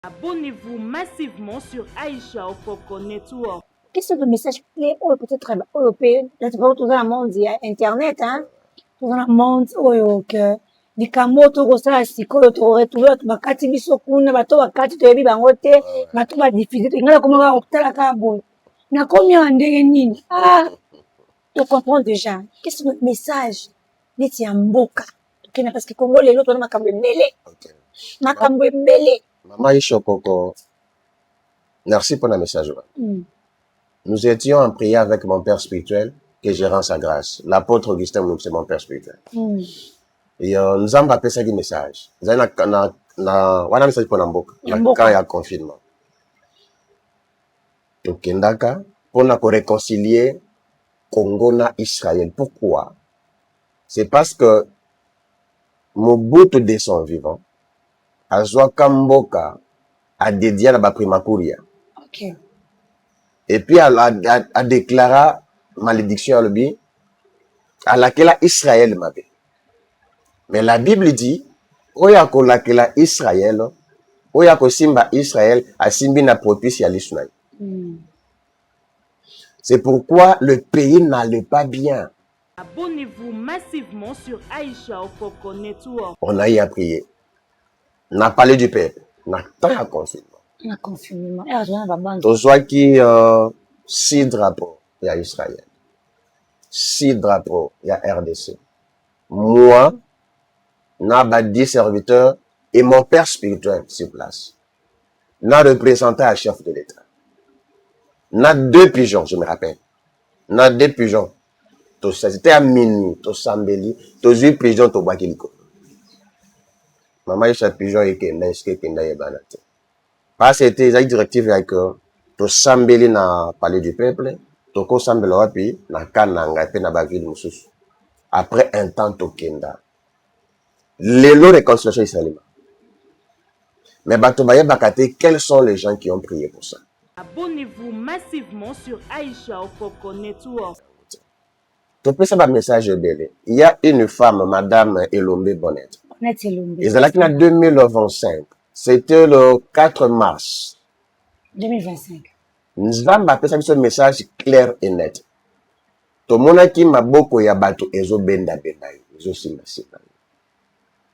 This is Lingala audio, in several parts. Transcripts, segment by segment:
Abonnez-vous massivement sur Aïcha Okoko Network. Qu'est-ce que le message clé peut-être européen, peut-être tout dans le monde internet, hein, tout dans le monde que likambo to kosala sikoyo to retrouver to bakati biso kuna bato bakati to yebi bango te bato ba diffuser to ngala komanga okutala ka boye na komi en ndenge nini tu comprends déjà qu'est-ce que le message neti ya mboka tokena parce que Congo lelo to na makambo ebele Maman Aïcha Okoko, merci pour le message. Nous étions en prière avec mon père spirituel, que je rends sa grâce. L'apôtre Augustin, c'est mon père spirituel. Et nous avons appelé ça du message. Nous avons un message pour Namboka, quand il y a confinement. Donc, pour nous réconcilier Congo et Israël. Pourquoi? C'est parce que Mobutu de son vivant, Azwa Kamboka a dédié à la Primakouria. Ok. Et puis, elle a déclaré malédiction à l'objet à laquelle Israël m'a fait. Mais la Bible dit, Oya ko laquelle Israël, Oya ko simba Israël, a simbi na propice à l'Israël. C'est pourquoi le pays n'allait pas bien. Abonnez-vous massivement sur Aïcha Okoko Network. On a eu à prier. On a parlé du peuple. On a pas à confinement. Na confinement. To soit qui 6 drapeaux, il y a Israël. 6 drapeaux, il y a RDC. Moi, n'a 10 serviteurs et mon père spirituel sur place. N'a représenté un chef de l'État. N'a 2 pigeons, je me rappelle. N'a 2 pigeons. C'était à minuit, to Sambeli, to 8 pigeons, to Bakiliko. Maman, il y a pigeon et qui est banate. Parce que c'était une directive avec to Sambeli na parler du peuple, to ko Sambeli wapi na kananga pe na ba ville mususu. Après un temps to kenda. Lelo réconciliation israélienne. Mais bato baye bakate, quels sont les gens qui ont prié pour ça? Abonnez-vous massivement sur Aïcha Okoko Network. Tu peux savoir un message belé. Il y a une femme, Madame Elombe Bonnet. Ils allaient en 2025. C'était le 4 mars 2025. Nous avons appelé ça un message clair et net. Tout le monde qui m'a beaucoup ya bato ezo benda benai, ezo sima sima.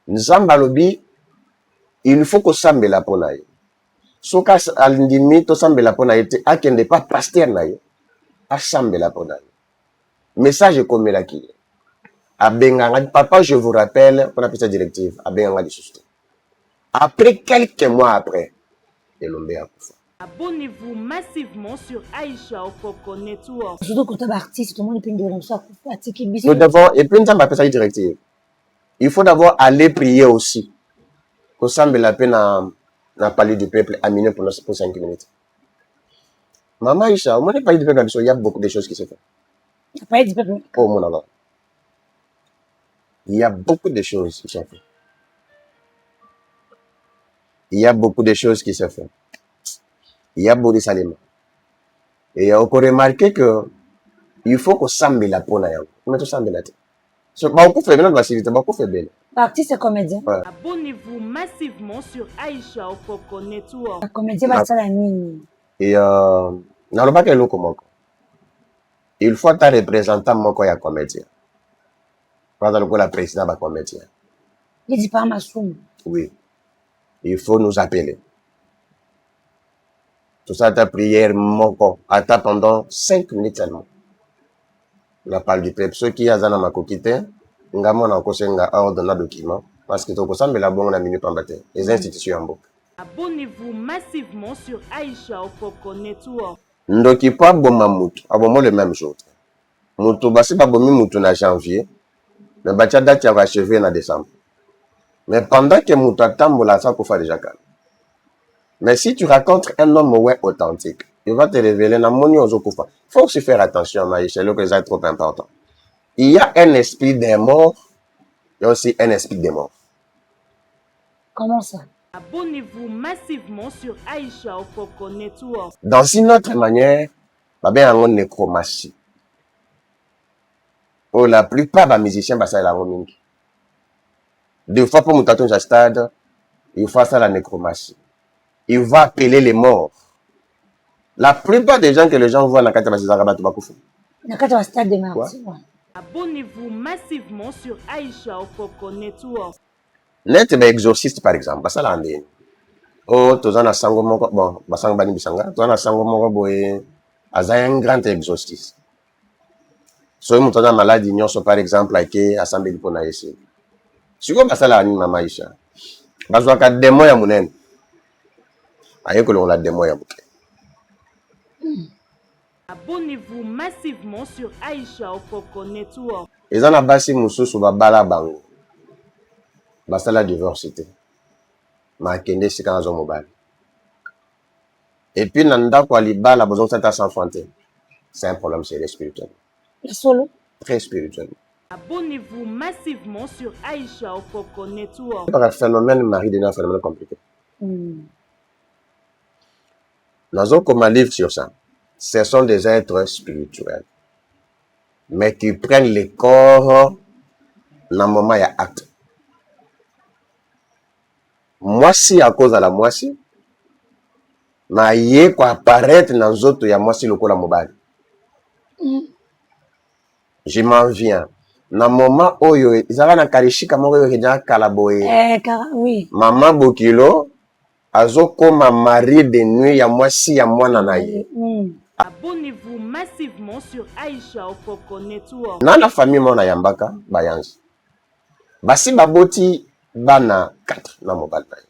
Nous avons balobi, il faut que ça me la ponaye. Soka alindimi to sambe la ponaye te akende pas pasteur naye, a sambe la ponaye. Message comme la qui. Papa, je vous rappelle, on a pris sa directive, après quelques mois après, Elombe a couffé. Abonnez-vous massivement sur Aïcha Okoko Network. Surtout quand tu es artiste, tout le monde peut dire ça. Nous devons, et puis nous avons appelé ça directive. Il faut d'abord aller prier aussi. Qu'on semble la peine à parler du peuple à minuit pour 5 minutes. Maman Aïcha, au moins, parler du peuple, il y a beaucoup de choses qui se font. Oh mon Allah. Il y a beaucoup de choses qui se font. Il y a beaucoup de choses qui se font. Il y a beaucoup de saliments. Et on peut remarquer que il faut qu'on s'ambe la peau na yango. Mais tout s'ambe la tête. So, beaucoup fait bien, beaucoup fait bien. Artiste et comédien. Ouais. Abonnez-vous massivement sur Aïcha Okoko Network. La comédien va la mine. Et dans le bac, il faut un représentant moko ya comédien. Par exemple, la présidente va comédien. Il dit pas ma somme. Oui. Il faut nous appeler. Tout ça, ta prière, moko, attends pendant 5 minutes seulement. On parle du peuple. Ceux qui ont un makokite, nga mona kosenga ordre na document. Parce que tout ça, mais la bonne, on a minute en bataille. Les institutions en boucle. Abonnez-vous massivement sur Aïcha Okoko Network. Ndoki pas boma mutu, abomo le même jour. Mutu basi pas bomi mutu na janvier, mais bacha date ya achevé na décembre. Mais pendant que mutu atambola ça kofa déjà calme. Mais si tu racontes un homme ouais authentique, il va te révéler na moni ozokufa. Faut aussi faire attention Maïcha, le que c'est trop important. Il y a un esprit des morts, il y a aussi un esprit des morts. Comment ça? Abonnez-vous massivement sur Aïcha Okoko Network. Dans une autre manière, babé en nécromancie. Oh, la plupart des musiciens, ça la romingi. Deux fois pour mon tatouage à stade, il faut ça la nécromancie. il va appeler les morts. La plupart des gens que les gens voient dans Kata Basizara Batubakoufou. Nakati wa stade de martyrs. Abonnez-vous massivement sur Aïcha Okoko Network. Net exorciste par exemple, basala andeni. Oh, tozana sango moko bon, basanga bani bisanga, tozana sango moko boye aza un grand exorciste. Soki moto aza maladi nyonso par exemple ake asambeli mpona ye se. Sikoyo basala nini mama Aisha? Bazwaka demo ya monene. Aye kolongola demo ya moke. Abonnez-vous massivement sur Aïcha Okoko Network. Eza na basi mosusu babala bango. Basala divorce te. Ma akende esika nazwa mobali. Et puis na ndako ya libala bozosala sans frontière. C'est un problème sérieux spirituel. Ya solo. Très spirituel. Abonnez-vous massivement sur Aïcha Okoko Network. Par un phénomène mari de un phénomène compliqué. Nazo comme un livre sur ça. Ce sont des êtres spirituels. Mais qui prennent les corps dans le moment il y a acte. Moi si à cause de la moisi, na ye quoi apparaître dans les autres il y a moisi le la mobile. Je m'en viens. Na moment oyo izaka na karishika moko yo kenya kalaboye. Oui. Maman Bokilo azokoma mari de nuit ya mwasi ya mwana na ye. Abonnez-vous massivement sur Aïcha Okoko Network. Na la famille mona yambaka bayanzi. Basi baboti bana 4 na mobile na ye.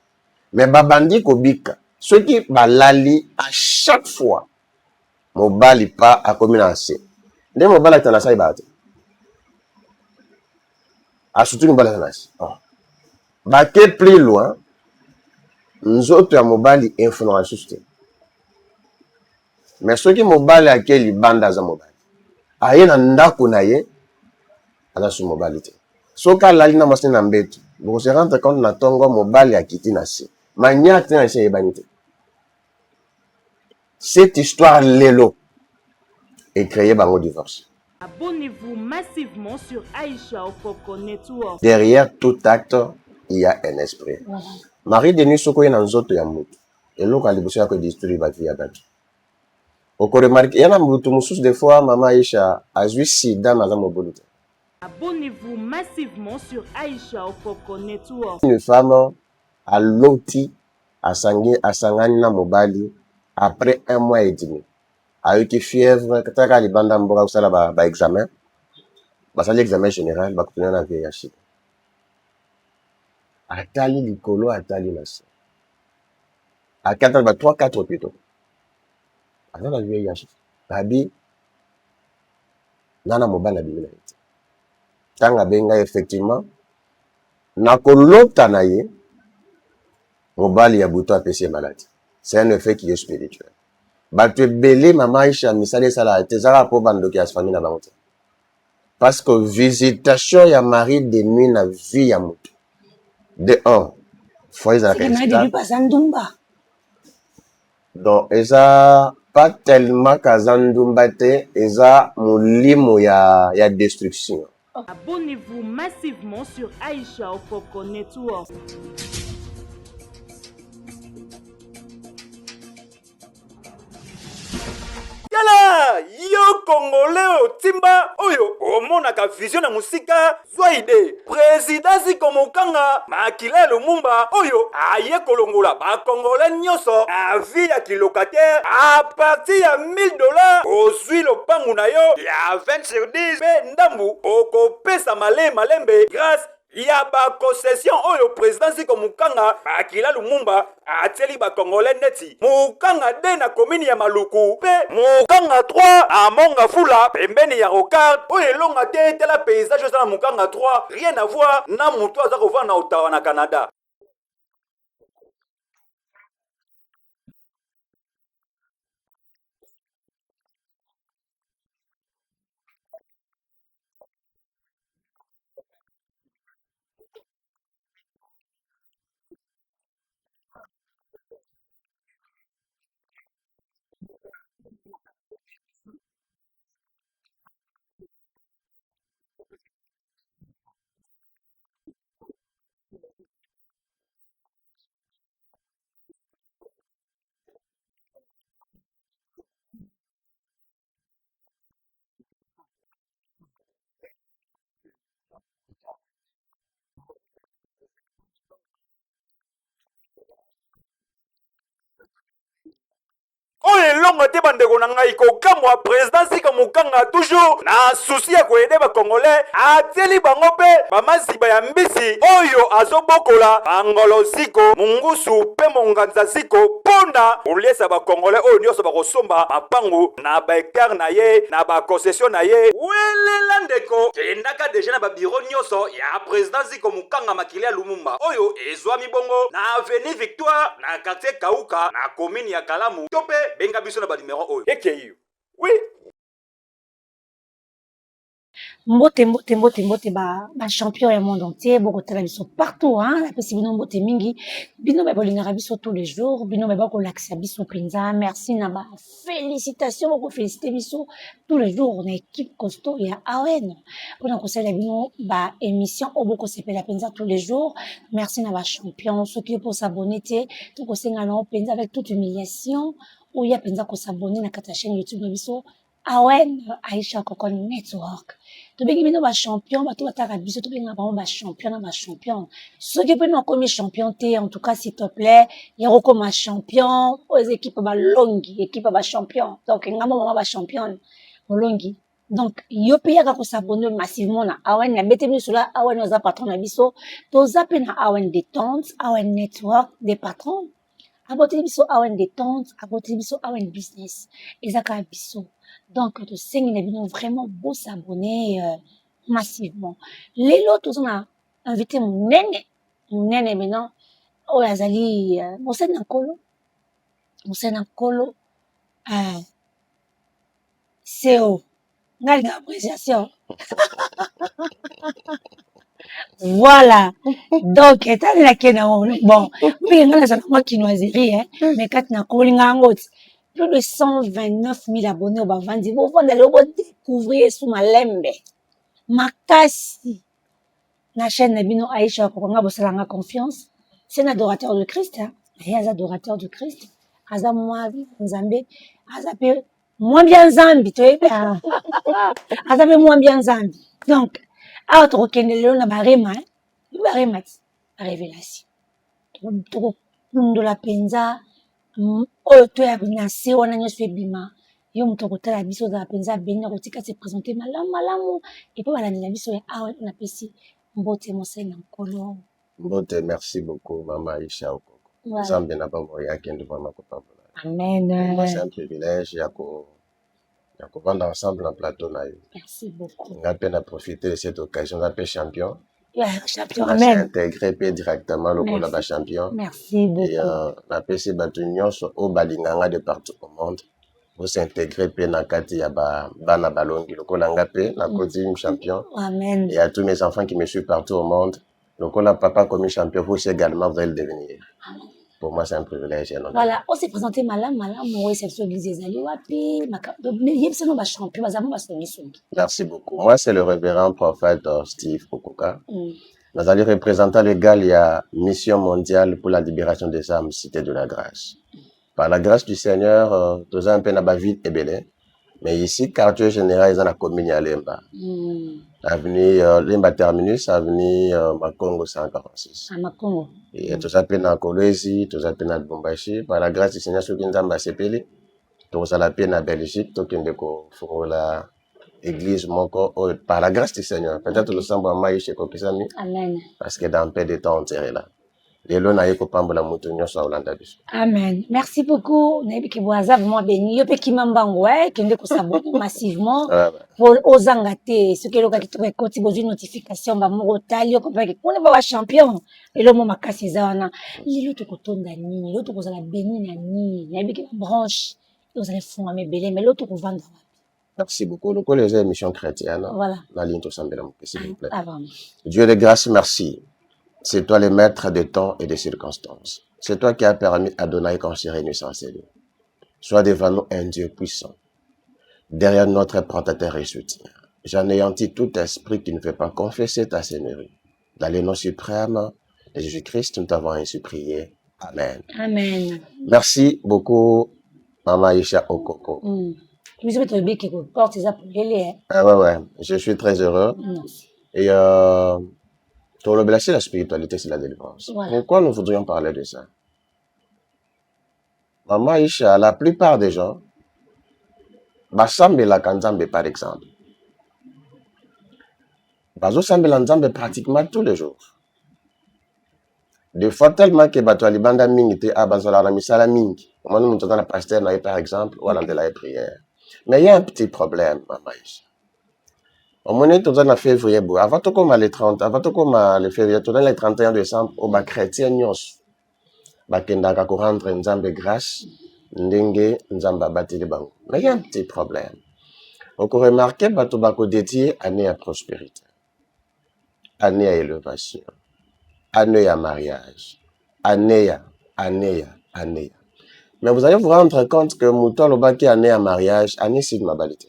Mais babandi kobika. Ceux qui balali à chaque fois mobali pa akomi na se. Nde mobali atana sa ibate. Asutu mobali atana se. Bake plus loin. Nzoto ya mobali influence te. Mais soki mobali akeli banda za mobali. Aye na ndako na ye ana su mobali te. Soka lali na mwasi na mbeto. Vous se rendre compte na tongo mobali akiti na se. Manya te na se yebani te. Cette histoire lelo est créée par un divorce. Abonnez-vous massivement sur Aïcha Okoko Network. Derrière tout acte, il y a un esprit. Marie Denis Soko est dans nzoto ya mutu. Et l'eau quand il a détruire la vie à battre. Au remarque, il y a un mutu musus des fois, maman Aïcha a joué sida dans la mobilité. Abonnez-vous massivement sur Aïcha Okoko Network. Une femme a loti a sangani na mobali après 1 mois et demi. A eu qui fièvre, kataka li banda mboka kusala ba examen. Basali examen général, ba kutuna na VIH. Atali likolo atali na se. À 4 ba 3-4 plutôt. Atali na VIH. Babi nana mobali abimina ite. Tanga benga effectivement na kolota na ye mobali ya buto apesi maladie. C'est un effet qui est spirituel. Bato ebele mama Aisha misale sala te zaka po bandoki ya famille na bango te. Parce que visitation ya mari de nuit na vie ya moto. De 1, foyer za Ndumba. Donc eza pas tellement kazandumba te, eza molimo ya destruction. Abonnez-vous massivement sur Aïcha Okoko Network. Yala yo congolais otimba oyo omonaka vision na musika zwa ide présidence komokanga Makila Lumumba oyo aye kolongola bakongolais nyonso na vie ya kilocataire a partir ya $1000 ozwi lopangu na yo ya 20/10 pe ndambu okopesa malembe grâce ya ba concession oyo présidence komukanga Makila Lumumba atieli ba congolais neti mukanga de na commune ya Maluku pe mukanga 3 a Monga Fula pembeni ya Rocard oyo elonga te tela paysage oza na mukanga 3 rien à voir na mutu aza kovanda na Ottawa na Canada. oyo elongo te bandeko na ngai kokamwa président sika mokanga toujours na susi ya koyede bakongolais atieli bango mpe bamaziba ya mbisi oyo azobokola bangolo ziko mungusu mpe monganza ziko mpona koliesa bakongolais oyo nyonso bakosomba mapangu na bahectare na ye na baconcession na ye welela ndeko kendaka deja na babiro nyonso ya président ziko mokanga makili ya lumumba oyo ezwami bongo na avenue victoire na quartier kauka na commune ya kalamu to mpe benga biso na banimero oyo ekei oui. Mbote mbote mbote mbote ba champion ya monde entier bokotala biso partout hein la pesi bino mbote mingi bino ba bolingaka biso tous les jours bino ba kolakisa biso penza merci na ba félicitations boko féliciter biso tous les jours on a équipe costaud ya AON pona kosala bino ba émission oboko sepela penza tous les jours merci na ba champion ceux qui pour s'abonner te to kosenga na penza avec toute humiliation ou ya penza ko s'abonner na kata chaîne YouTube biso AON Aisha Okoko Network. Tu bengi bino ba champion, ba to bataka biso, tu bengi ba champion na ba champion. Ceux qui peuvent comme champion te, en tout cas s'il te plaît, yako comme champion, aux équipes ba longi, équipe ba champion. Donc ngamo ba champion, longi. Donc yo pe yaka ko s'abonner massivement na AON na bete biso la AON oza patron na biso, to zape na AON détente, AON Network des patrons. Abote biso AON détente, abote biso AON business. Ezaka biso. Donc, tu sais, il est vraiment beau s'abonner massivement. Les autres, on a invité mon nene maintenant, oh, Azali, mon Kolo, CEO, on a une appréciation. Voilà. Donc, étant là qu'il y a bon, oui, on a moi qui nous a hein, mais quand on a collé un autre, plus de 129 000 abonnés au Bavandi. Vous allez découvrir sous ma lembe. Makasi. La chaîne Nabino Aïcha Kokonga Bosalanga Confiance. C'est un adorateur de Christ, hein. Il y a un adorateur de Christ. Aza moi, Nzambe. Aza pe, moins bien Zambi, tu vois. Aza pe moins bien Zambi. Donc, à autre kenelo na barema, hein. Barema, révélation. Trop, de la penza. Oyo to ya binase wana nyonso ebima yo moto kotala biso za penza benya kotika se présenter malamu et puis balandela biso ya awa na pesi mbote mosai na nkolo Mbote, merci beaucoup Mama Aisha Okoko. Nzambe na bango ya kende vraiment kopambola. Amen. Moi c'est un privilège ya vendre ensemble en plateau na yo. Merci beaucoup. On a peine à profiter de cette occasion d'appel champion. Champion, on s'est intégré directement le coup là champion. Merci beaucoup. Et la PC Batunion au balinganga de partout au monde. Vous s'intégrer pe na kati ya bana balongi le kolanga pe na côté champion. Amen. Et à tous mes enfants qui me suivent partout au monde, le kola papa comme champion vous également vous le devenir. Pour moi c'est un privilège et un honneur. Voilà, on s'est présenté malamu oui c'est sur l'église ezali wapi mais yebisa no ba champion bazamo ba songisongi. Merci beaucoup. Moi c'est le révérend prophète Steve Okoka. Nous allons représenter le Galia Mission mondiale pour la libération des âmes, Cité de la Grâce. Par la grâce du Seigneur, nous avons un peu na ville et belé. Mais ici, quartier général, ils ont la commune à Lemba. Avenue Lemba Terminus, avenue Makongo 146. À Makongo. Et tout ça peut na Kolwezi, tout ça peut na Bombashi. Par la grâce du Seigneur, ceux qui nous ont sepeli, tout ça la peine na Belgique, tout qui nous la église moko par la grâce du Seigneur. Peut-être le sang maï chez Kopisami. Amen. Parce que dans peu de temps on serait là. Les lois n'aient pas pambola moutonio sur Hollande. Amen. Merci beaucoup. Nabi ki boaza vraiment béni. Yo pe ki mambango kende ko s'abonner massivement pour aux angate ce que loka ki to koti bozi notification ba moko tali yo ko pa ki kone ba champion et le mo makasi zawana. Lilo to kotonda nini, lilo to ko zala béni na nini. Nabi ki branche, yo zala fond me belé mais l'autre ko vendre. Merci beaucoup. Le les émissions chrétiennes. Voilà. La ligne tout s'il vous plaît. Avant. Dieu de grâce, merci. C'est toi le maître des temps et des circonstances. C'est toi qui as permis à Adonai qu'on se réunisse en ces lieux. Sois devant nous un Dieu puissant. Derrière notre protecteur et soutien. J'anéantis tout esprit qui ne veut pas confesser ta seigneurie. Dans le nom suprême de Jésus-Christ, nous t'avons ainsi prié. Amen. Amen. Merci beaucoup, Mama Aisha Okoko. Ah ouais, je suis très heureux. Et pour le blesser, la spiritualité, c'est la délivrance. Voilà. Pourquoi nous voudrions parler de ça? Maman Aïcha, la plupart des gens, basambelaka Nzambe par exemple. Bazosambela Nzambe pratiquement tous les jours. Des fois tellement que bato alibanda mingi te bazala na misala mingi. Moi nous montons la pasteur na par exemple ou de la prière. Mais il y a un petit problème, Maman Aïcha. Au moment où on a février, avant tout comme le 30, avant tout comme le février, tout le 31 décembre, au bas chrétien nyos, bakendaka ko rendre Nzambe grâce, ndenge Nzamba batili bango. Mais il y a un petit problème. On peut remarquer bato bako dédié année à prospérité, année à élévation, année à mariage, année à. Mais vous allez vous rendre compte que Mouton le baki année à mariage, année c'est de ma balité.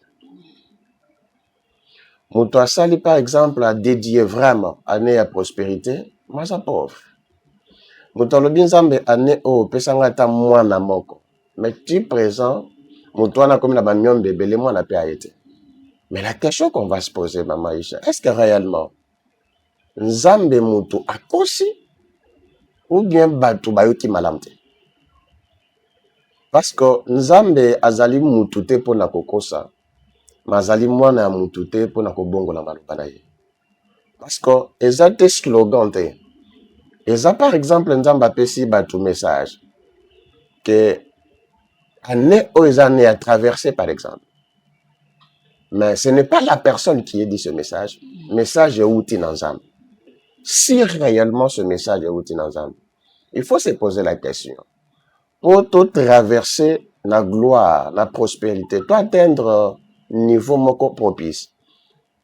Mouton sali par exemple a dédié vraiment année à prospérité, moi ça pauvre. Mouton le binzambe année au pesanga ta mwana moko. Mais tu présent, Mouton a comme la bannion bébé, les mois n'a pas été. Mais la question qu'on va se poser, Maman Aïcha, est-ce que réellement, Nzambe Moutou a kosi ou bien Batou Bayuti Malamte? Parce que Nzambe azali Moutou te pour na kokosa, mais azali mwana Moutou te pour na kobongo la malopanaye. Parce que eza te slogan te. Eza par exemple Nzambe apesi Batou message que année ou eza né à traverser par exemple. Mais ce n'est pas la personne qui a dit ce message. Le message est outil ensemble. Si réellement ce message est outil ensemble, il faut se poser la question. Pour tout traverser la gloire, la prospérité, pour atteindre niveau moko propice,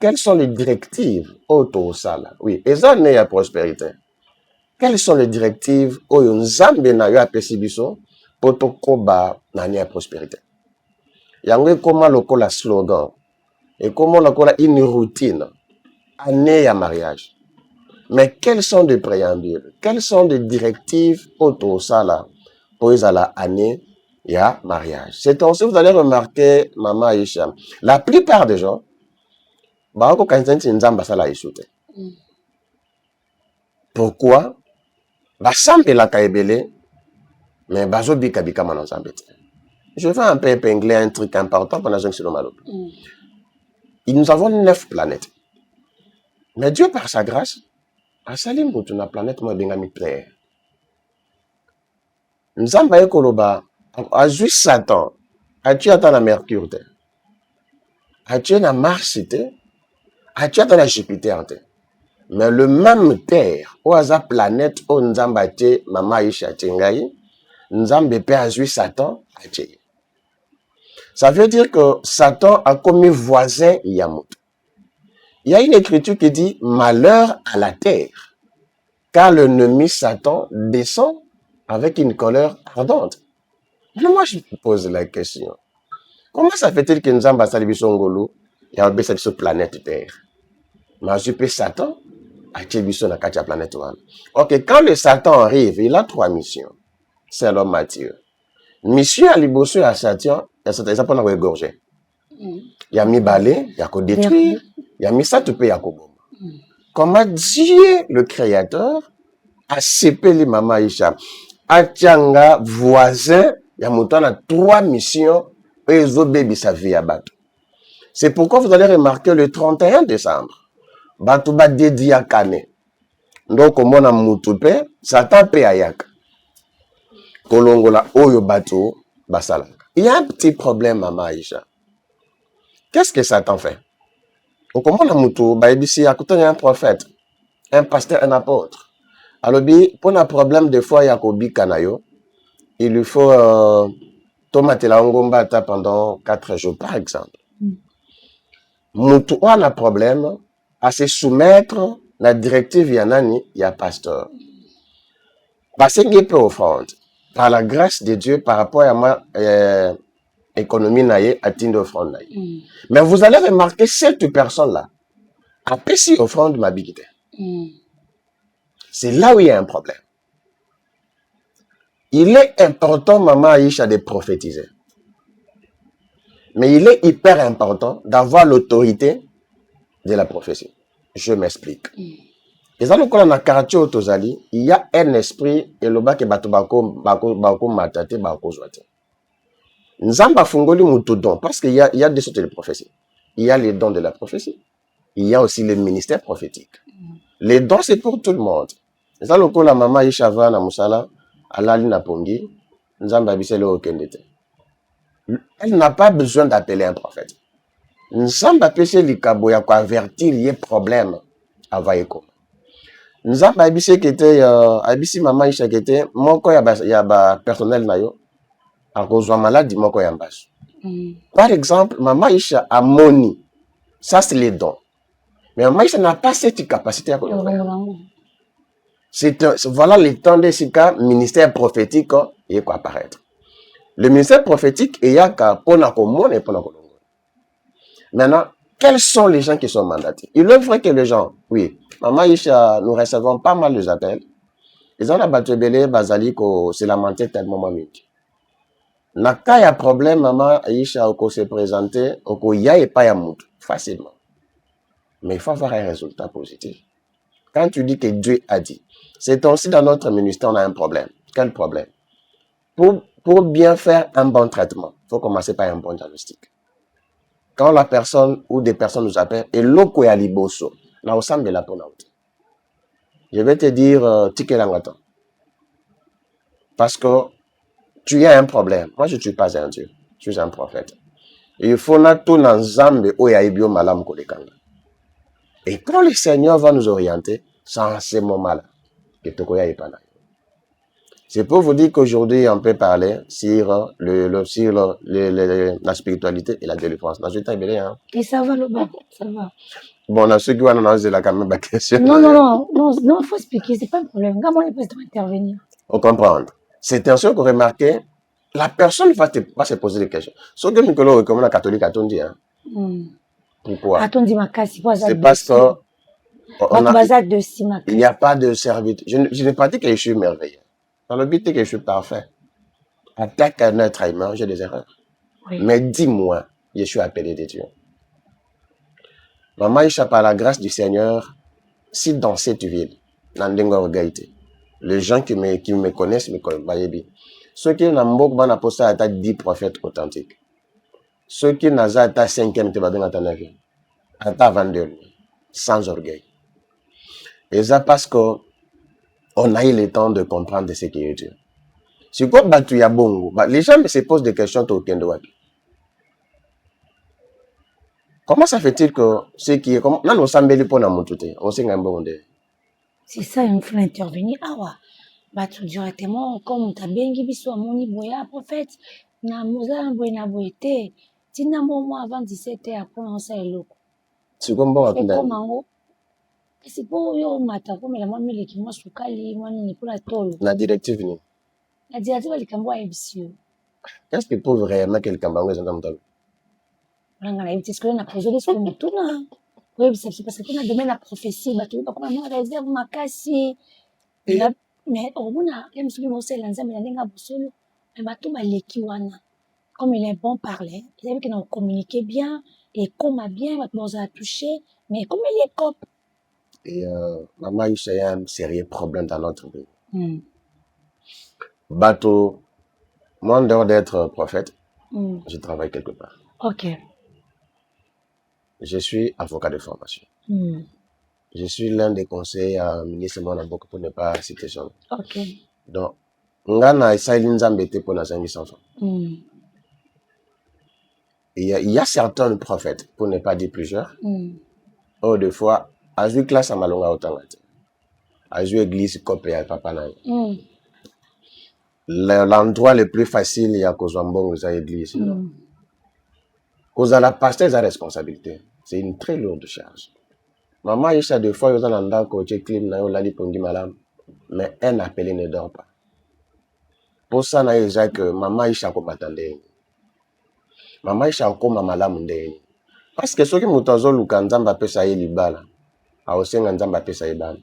quelles sont les directives autour ça là? Oui, et ça n'est la prospérité. Quelles sont les directives où Nzambe na yo apesi biso pour tout koba na la prospérité? Yango comment lokola slogan? Et comment on a une routine, année à mariage. Mais quels sont les préambules? Quelles sont les directives autour de ça là pour la année à mariage? C'est ainsi que vous allez remarquer, Maman Aïcha, la plupart des gens, pourquoi? Je vais un peu épingler un truc important pendant que je suis malade. Nous avons 9 planètes. Mais Dieu, par sa grâce, a sali mutu na planète mo bengami Terre. Nzamba ekoloba a joué Satan, a tué na Mercure te, a tué na Mars te, a tué na Jupiter te. Mais le même Terre, ou aza planète o Nzamba te Mama Aïcha tengai, Nzambe pe a joué Satan a tué. Ça veut dire que Satan a commis voisin Yamut. Il y a une écriture qui dit malheur à la terre, car l'ennemi Satan descend avec une colère ardente. Mais moi, je me pose la question. Comment ça fait-il que nous avons Salibisongolo et on a sur planète Terre? Mais je peux Satan à Tchébisson à la planète One. Ok, quand le Satan arrive, il a 3 missions. C'est l'homme Matthieu. Mission à Libosso et à Satan, il y a pas de égorger. Il y a mis balai, il y a qu'à détruire, il y a mis ça, tu peux y a Comment Dieu, le Créateur, a séparé Maman Aïcha, Atianga, voisin, il y a 3 missions, et ils ont bébé sa vie à battre. C'est pourquoi vous allez remarquer le 31 décembre, Batouba dédié à Kane. Donc, au monde a Moutoupe, Satan paye à Yak. Kolongola, Oyo Batou, Basala. Il y a un petit problème, Maman Aïcha. Qu'est-ce que Satan fait? Au comment on a Moutou, ici, à côté, il y a un prophète, un pasteur, un apôtre. Alors, pour un problème, des fois, il y a Kobi Kanayo. Il lui faut tomate la Ngombata pendant 4 jours, par exemple. Moutou a un problème à se soumettre à la directive Yanani, il y a pasteur. Parce qu'il peut offrande. Par la grâce de Dieu, par rapport à ma économie naïe, à titre d'offrande naïe. Mais vous allez remarquer cette personne-là a péché offrande ma bigité. C'est là où il y a un problème. Il est important, Maman Aïcha, de prophétiser. Mais il est hyper important d'avoir l'autorité de la prophétie. Je m'explique. Et ça, lokola na quartier au Tozali, il y a un esprit et le bas que bato bako matate bako zoate. Nzamba fungoli mutudon parce qu'il y a des sortes de prophéties. Il y a les dons de la prophétie. Il y a aussi le ministère prophétique. Les dons, c'est pour tout le monde. Et ça, lokola maman Ishava na musala, alali na pongi, nzamba bisele okendete. Elle n'a pas besoin d'appeler un prophète. Nzamba pese likabo ya ko avertir y problème avaiko. Nzamba abisi kete abisi mama Isha kete moko ya ba personnel na yo akozwa maladie moko ya mbasu. Par exemple, mama Isha a moni. Ça c'est les dons. Mais mama Isha n'a pas cette capacité à connaître. Voilà le temps de ce cas ministère prophétique et quoi apparaître. Le ministère prophétique il y a qu'à pona komone et pona kolongo. Maintenant, quels sont les gens qui sont mandatés? Il est vrai que les gens, oui, Maman Isha, nous recevons pas mal de appels. Ils ont abattu belé, bazali, ko se lamenter tellement mamiti. Na ka ya problème, Maman Isha, ko se présenter, ko ya et pas ya moutou, facilement. Mais il faut avoir un résultat positif. Quand tu dis que Dieu a dit, c'est aussi dans notre ministère, on a un problème. Quel problème? Pour bien faire un bon traitement, il faut commencer par un bon diagnostic. Quand la personne ou des personnes nous appellent, et l'oko ya liboso, là, au semble la ponauté. Je vais te dire, Tikelangata. Parce que tu as un problème. Moi, je ne suis pas un Dieu. Je suis un prophète. Et il faut na tout dans Zambe ou yaibio malam kolekanga. Et quand le Seigneur va nous orienter, c'est en ce moment-là que Tokoya est pas là. C'est pour vous dire qu'aujourd'hui, on peut parler sur la spiritualité et la délivrance. Et ça va, le bas, ça va. Bon, dans ceux qui vont annoncer la quand même la question. Non, il faut expliquer, c'est pas un problème. Comment les personnes vont intervenir? Faut comprendre. C'est un seul qu'on remarque, la personne va se poser des questions. Ce que Nicolas recommande à catholique, à ton dit, hein. Pourquoi? C'est parce que il n'y a pas de servitude. Je n'ai pas dit que je suis merveilleux. Dans le but que je suis parfait. Attaque un être humain, j'ai des erreurs. Oui. Mais dis-moi, je suis appelé de Dieu. Maman Isha, par la grâce du Seigneur, si dans cette ville, les gens qui me connaissent me connaissent. Ceux qui n'ont pas posté à 10 prophètes authentiques. Ceux qui n'ont pas 5e, tu vas bien attendre la vie. À 22, sans orgueil. Et ça parce que on a eu le temps de comprendre ce qui est Dieu. Si quoi tu y a bon, les gens se posent des questions au Kendoabi. Comment ça fait-il que ce qui est comme non on s'embellit pour nous tout on sait un bon de. C'est ça il faut intervenir bah tout directement comme ta bengi biso amoni boya prophète na mozala boya boyete tina momo avant 17h après on ça eloko. C'est comme bon apenda. C'est pour yo mata comme la mami le kimo sukali mani ni pour la tolo. La directive ni. La directive le kambo a ebisio. Qu'est-ce que pour réellement quel kambo ngeza ndamtalo? Ngana ibiti sikolo na projet de ce mutuna. Oui, c'est parce que na domaine la prophétie, ba tu ba comme na réserve makasi. Mais au mona, même si mo se lanza mais ndinga busolo, mais ba tu ba leki wana. Comme il est bon parler, il a vu qu'on communiquait bien et comme bien, ba tu a touché, mais comme il est cop. Et maman, il y a un sérieux problème dans notre vie. Bateau, moi, en dehors d'être prophète, je travaille quelque part. Ok. Je suis avocat de formation. Je suis l'un des conseillers à ministre Monabok pour ne pas citer son nom. Ok. Donc, Ngana Saïlin Zambete pour la 500 enfants. Il y a certains prophètes, pour ne pas dire plusieurs, ou des fois, à jouer classe à Malonga autant à jouer église copé à papa l'endroit le plus facile il y a Kozambon aux églises cause à la pasteur sa responsabilité c'est une très lourde charge maman Isha des fois ils ont un endroit coach clean na yo lali pongi malam mais un appelé ne dort pas pour ça na Isha que maman Isha ko batande maman Isha ko mama malam ndeni parce que ceux qui mutozo lukanzamba pesa ye libala a aussi un nzamba pesa ibana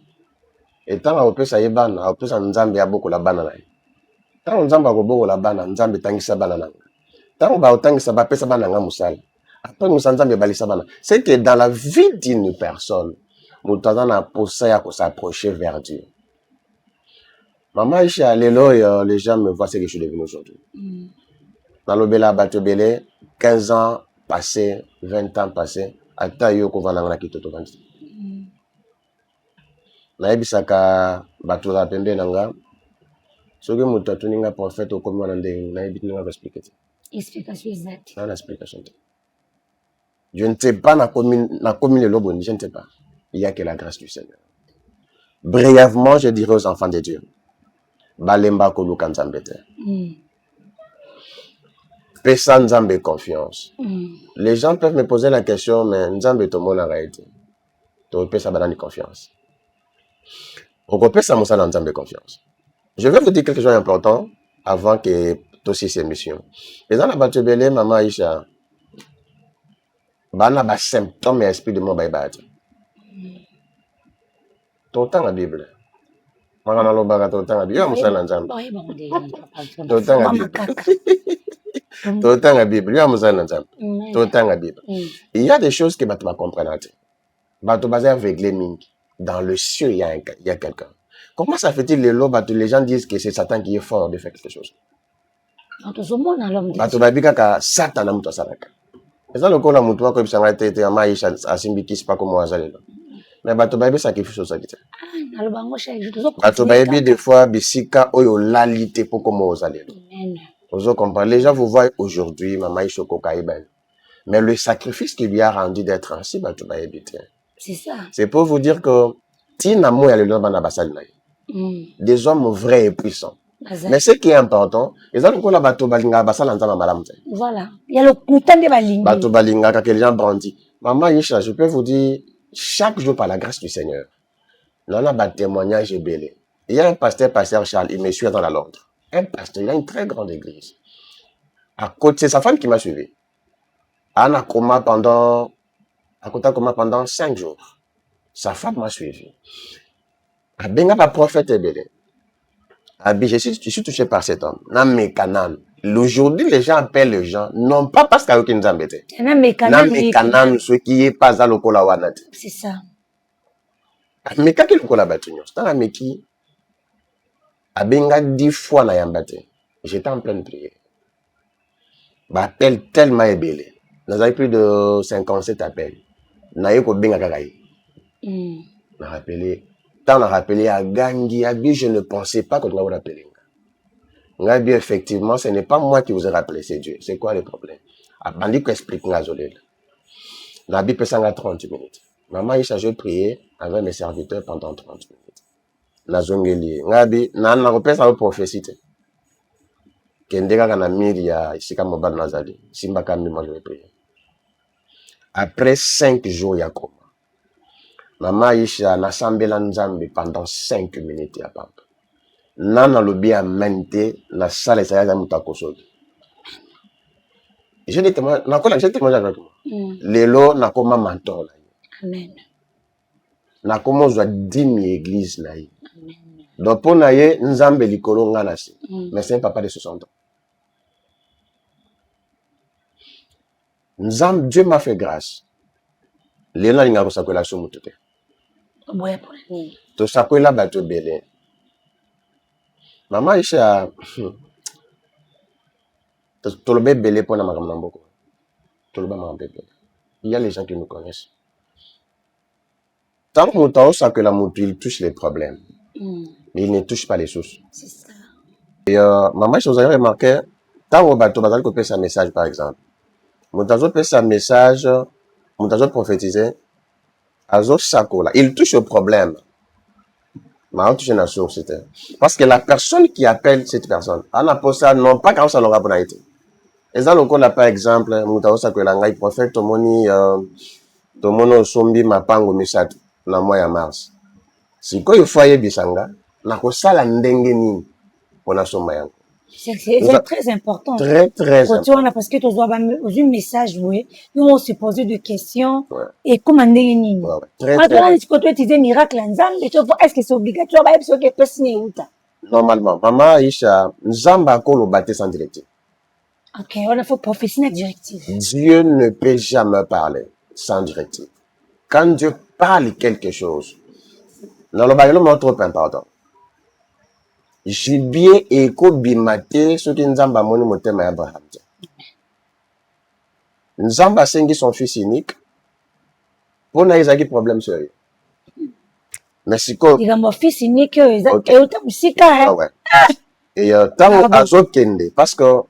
et tant a pesa ibana a pesa nzambe ya boko la bana na tant nzamba ko boko la bana nzambe tangisa bana na tant ba tangisa ba pesa bana nga musala après nzambe balisa bana c'est que dans la vie d'une personne Moutaza na poussé à s'approcher vers Dieu. Maman, je suis allé là, les gens me voient ce que je suis devenu aujourd'hui. Dans le Bela Batobele, 15 ans passés, 20 ans passés, à Tayo Kovananga Kitoto Vanti. Naibisaka Batoura Pembe Nanga, ce que Moutatuninga prophète au commun de Naibitninga expliqué. Explication exacte. Non, l'explication. Je ne sais pas, na commune de Loboni, je ne sais pas. Il n'y a que la grâce du Seigneur. Brièvement, je dirais aux enfants de Dieu. Balemba Koluka Nzambete. Pesa Nzambe confiance. Les gens peuvent me poser la question, mais Nzambe Tomo n'a pas été. Tu pesa banani confiance. Pourquoi pesa Moussa dans Nzambe confiance? Je vais vous dire quelque chose d'important avant que tu aussi ces missions. Les gens là-bas, tu belé, maman Aïcha. Bana ba symptômes et esprit de mon baïbat. Tout le temps la Bible. Magana lo baga tout le temps la Bible. Moussa dans Nzambe. Tout le temps la Bible. Tout le temps la Bible. Tout le temps la Bible. Il y a des choses que tu vas comprendre. Tu vas aveugler dans le ciel, il y a quelqu'un. Comment ça fait-il les gens disent que c'est Satan qui est fort de faire quelque chose? Tu vas dire que Satan a muto saraka. Et ça le coup la muto ko bisanga tete amaisha asimbikisi pas comme azalelo. Mais tu vas sacrifier sur ça. Tu vas des fois bisika oyo lalité pour comme azalelo. Vous comprenez? Les gens vous voient aujourd'hui, maman Ishoko Kaïben. Mais le sacrifice qui lui a rendu d'être ainsi, tu vas éviter. C'est ça. C'est pour vous dire que Tinamo y a le nom des hommes vrais et puissants. Mais ce qui est important, les gens qui ont bateau balinga basal entend madame. Voilà. Il y a le content de balinga. Bateau balinga quand les gens brandissent. Maman Isha, je peux vous dire, chaque jour par la grâce du Seigneur, nous avons un témoignage belé. Il y a un pasteur Charles, il me suit dans la Londres. Un pasteur, il a une très grande église. À côté, c'est sa femme qui m'a suivi. Anna coma pendant 5 jours. Sa femme m'a suivi. Abenga ba prophète ebele. Je suis touché par cet homme. Aujourd'hui, les gens appellent les gens, non pas parce qu'il y a aucun zambete. Ceux qui est pas à l'okola wanat. C'est ça. Mais quand il est l'okola batunyo, c'est un mec qui abenga 10 fois na yambate. J'étais en pleine prière. Appel tellement ébélé. Nous avons plus de 57 appels. Nous avons benga kakaï. On a rappelé à Gangi, je ne pensais pas qu'on va vous rappeler. Ngabi, effectivement, ce n'est pas moi qui vous ai rappelé, c'est Dieu. C'est quoi le problème? Abandi ko explique ngazolel. Nabi pesanga 30 minutes. Maman Isha, je priais avec mes serviteurs pendant 30 minutes. Nazongeli. Ngabi, nan repesa au prophétie. Kendega kana miri ya isika mobile nazali. Simba kambi moi je vais prier. Après 5 jours ya koma. Maman Isha na sambela nzambe pendant 5 minutes ya papa. Nana lobi a mente la salle ça ya mutakoso. Je dis témoin na kola je témoin avec moi. Lelo na koma mentor la. Amen. Na koma zo 10 église na yi. Donc pour na ye nzambe likolo ngana si. Mais c'est un papa de 60 ans. Nzambe Dieu m'a fait grâce. Lena linga kosakola so mutute. Ouais pour lui. To sakola bato belé. Maman Isha, tout le bébé pour la maman beaucoup. Tout le bébé. Il y a les gens qui nous connaissent. Tant que nous ça que la moto il touche les problèmes, mais il ne touche pas les sources. C'est ça. Et maman, je vous avez remarqué, tant que bateau bazal copier sa message par exemple, montazo peut sa message, montazo prophétiser, azo sakola, il touche au problème. Mais touche la source, c'était. Parce que la personne qui appelle cette personne, on a posé ça, non pas quand ça l'aura pas été. Et ça, on a par exemple, montazo sakola, ngai prophète, tomoni, tomono sombi mapango misatu, na mois ya mars. Si quoi il faut y bisanga, na ko sala ndenge ni, on a somba yango. C'est très important. Très, très important. Parce que tu as un message, oui. Nous, on se pose des questions. Ouais. Et comment on est très, quand tu disais miracle, est-ce que c'est obligatoire? Normalement, maman Isha, Nzamba Kolo bâté sans directive. Ok, on a fait prophétie directive. Dieu ne peut jamais parler sans directive. Quand Dieu parle quelque chose. Dans le bagage, c'est trop important. J'ai bien écouté ce que nous avons moni motema Abraham. Nous avons sengi son fils unique. Pour nous, il y a des problèmes sérieux. Mais c'est quoi? Il y a mon fils unique, il y a aussi Ah ouais. Et tant que parce que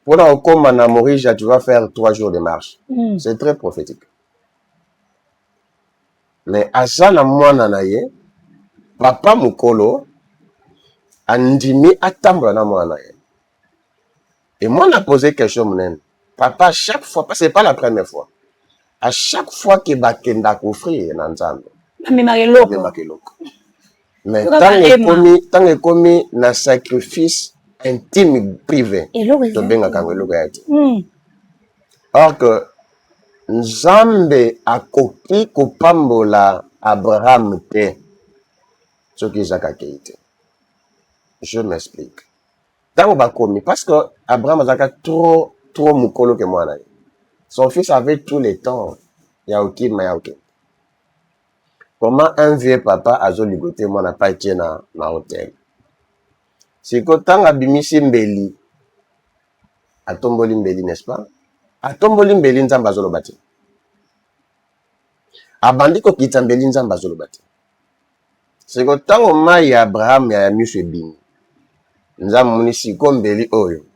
pour la comme à Maurice, tu vas faire 3 jours de marche. C'est très prophétique. Mais à ça, na moi nanaye, papa mukolo, andimi atambra na moi nanaye. Et moi, on a posé question, mon papa, chaque fois, parce que c'est pas la première fois. À chaque fois que bakenda kofri, nanzambe. Mais mais tant que commis na sacrifice intime privé. To benga kango logo yati. Or que Nzambe akoki kopambola Abraham te. Ce qui est je m'explique. Tant que commis parce que Abraham a trop mukolo que moi. Son fils avait tous les temps. Il y a aucun mais comment un vieux papa a ligoté moi n'a pas été na hôtel. C'est que tant abimisi mbeli atomboli mbeli n'est-ce pas? Atomboli mbeli nzamba zolobati. Abandi ko kita mbeli nzamba zolobati. C'est que tant mai Abraham ya miso ebini. Nzamba munisi ko mbeli oyo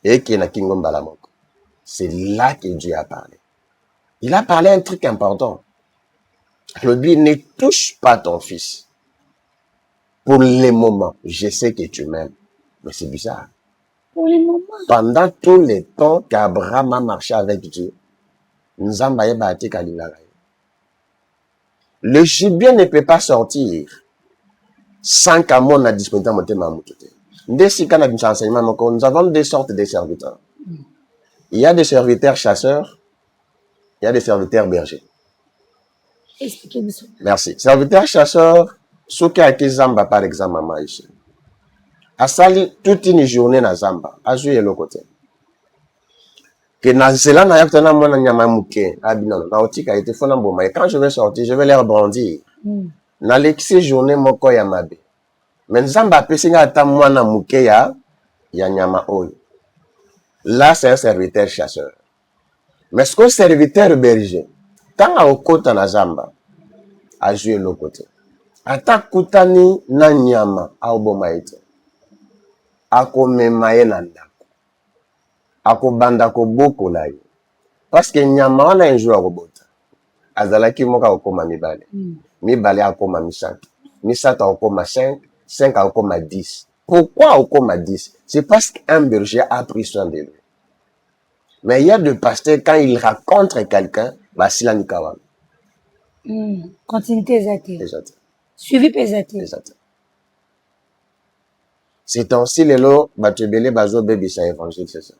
eke na kingo mbala moko. C'est là que Dieu a parlé. Il a parlé un truc important. Le dit, ne touche pas ton fils. Pour les moments, je sais que tu m'aimes. Mais c'est bizarre. Pour les moments. Pendant tout le temps qu'Abraham a marché avec Dieu, le gibier ne peut pas sortir sans qu'Amon n'a disponibilité de Mamoutoute. Nous avons deux sortes de serviteurs. Il y a des serviteurs chasseurs, il y a des serviteurs bergers. Expliquez-moi. Merci. Serviteur chasseur, ce qui a été Zamba par exemple à Maïcha. A sali toute une journée na Zamba, a joué le côté. Que na zela na yaktana mona nyama muke, abinano, na otika été fona mboma. Et quand je vais sortir, je vais leur brandir. Na l'exi journée moko ya mabe. Mais Zamba pesinga ata mwana muke ya nyama oyo. Là, c'est un serviteur chasseur. Mais ce que serviteur berger, tant à okota na Zamba, a joué le côté. Ata kutani na nyama a obomaite. Ako memaye na ndako. Ako banda ko boko la yo. Parce que nyama wana un jour a robota. Azalaki moka okoma mibale. Mibale akoma misatu. Misatu akoma 5. 5 akoma 10. Pourquoi okoma 10? C'est parce qu'un berger a pris soin de lui. Mais il y a des pasteurs, quand ils racontent quelqu'un, bah, c'est la Nikawa. Continuité Exact. Suivi pesaté. Exact. C'est ainsi les lots, bah, tu belé, bazo, bébé, c'est évangile, c'est ça.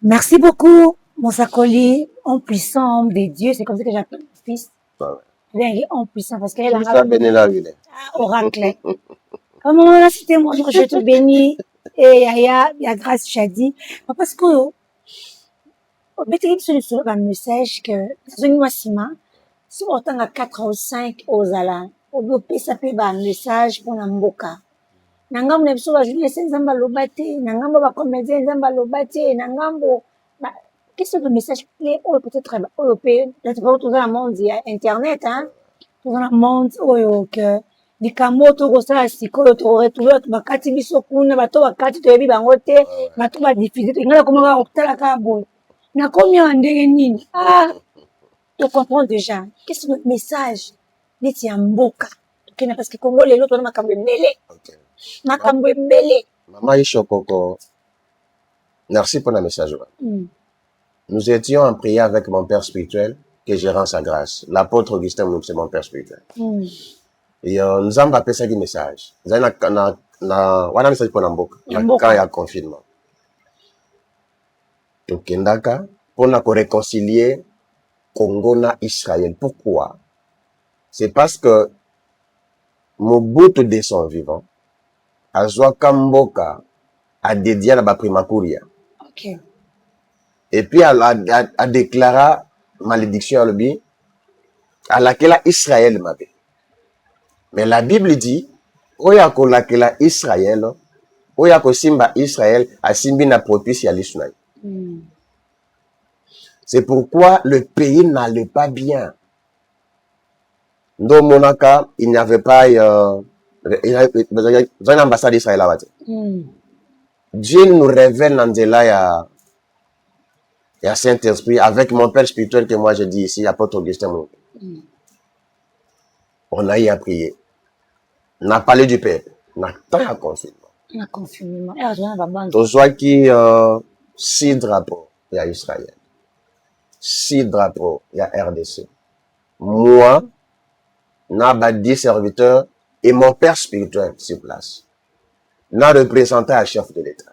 Merci beaucoup, mon Sakoli, en puissant de Dieu. C'est comme ça que j'appelle mon fils. Ouais. En puissant, parce qu'elle a oracle. Comme on a cité mon jour, je te bénis. Et il y a grâce, Chadi. Parce que, sur un message que, dans une moissima, si on a 4 ou 5 aux alans, on peut s'appeler un message pour l'amboka. Nangambo na biso ba journaliste nzamba lobate, nangambo ba comédien nzamba lobate, nangambo qu'est-ce que le message clé ou peut-être européen, là tu vas tout dans le monde internet hein, tout dans le monde oyo que likamoto ko sala sikoyo to retrouver bakati biso kuna bato bakati to yebi bango te, bato ba diffuser to ngala komanga okutala ka boy. Na combien ndenge nini? Tu comprends déjà. Qu'est-ce que le message neti ya mboka? Parce que Congo les autres on makambo mbele. Maman Ishokoko, merci pour le message. Nous étions en prière avec mon père spirituel, que je rends sa grâce. L'apôtre Augustin, c'est mon père spirituel. Et nous avons appelé ça un message. Nous avons un message pour Namboka, quand il y a confinement. Donc, pour nous réconcilier Congo na Israël. Pourquoi? C'est parce que Mobutu de son vivant, Azwa Kamboka a dédié à la primakuria. Ok. Et puis, elle a déclaré malédiction à l'objet. à laquelle Israël m'a fait. Mais la Bible dit, oya ko laquelle Israël, oya ko simba Israël, a simbi na propice ya l'Israël. C'est pourquoi le pays n'allait pas bien. Dans mon cas, il n'y avait pas une ambassade d'Israël là-bas. Dieu nous révèle dans il y a Saint-Esprit avec mon père spirituel que moi je dis ici, apôtre Augustin. On a eu à prier. On a parlé du peuple. On a tant à confinement. Na confinement. Tout soit qui 6 drapeaux, il y a Israël. 6 drapeaux, il y a RDC. Moi, n'a 10 serviteurs et mon père spirituel sur place. N'a représenté un chef de l'État.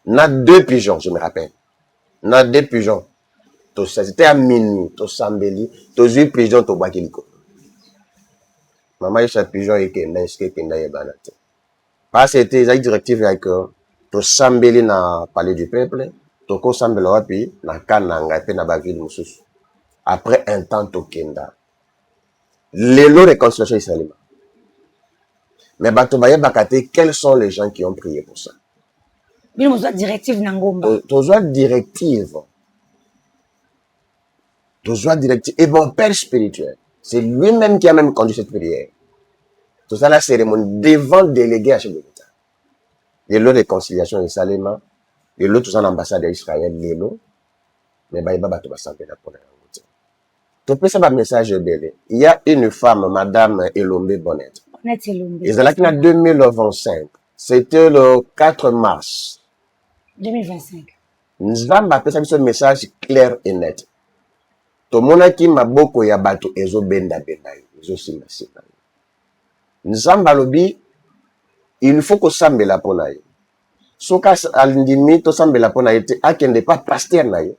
N'a 2 pigeons, je me rappelle. N'a 2 pigeons. C'était à minuit, tout Sambeli, tout 8 pigeons, tout Bakiliko. Maman, il y a un pigeon et qui est banate. Parce que c'était une directive avec tout Sambeli n'a parlé du peuple, tout Sambeli a puis n'a Kananga et n'a pas vu de Moussous. Après un temps, tout Kenda. Les lots de réconciliation israélienne. Mais Batobaye Bakate, quels sont les gens qui ont prié pour ça? Il y a une directive Nangomba. Toujours directive. Toujours directive. Et mon père spirituel, c'est lui-même qui a même conduit cette prière. Tout ça, la cérémonie devant le délégué à chef de l'État. Les lots de réconciliation israélienne, les lots tous en ambassade d'Israël, les lots. Mais Baïba Batoba Sampé la pour la route. Tu peux savoir un message belé. Il y a une femme, Madame Elombe Bonnet. Et c'est là qu'il y a 2025. C'était le 4 mars. 2025. Nous avons appelé ça un message clair et net. Tout le monde qui m'a beaucoup ya bato ezo benda benai, ezo sima sima. Nous avons balobi, il faut que sambe la ponaye. Soka alindimi to sambe la ponaye te akende pas pasteur naye,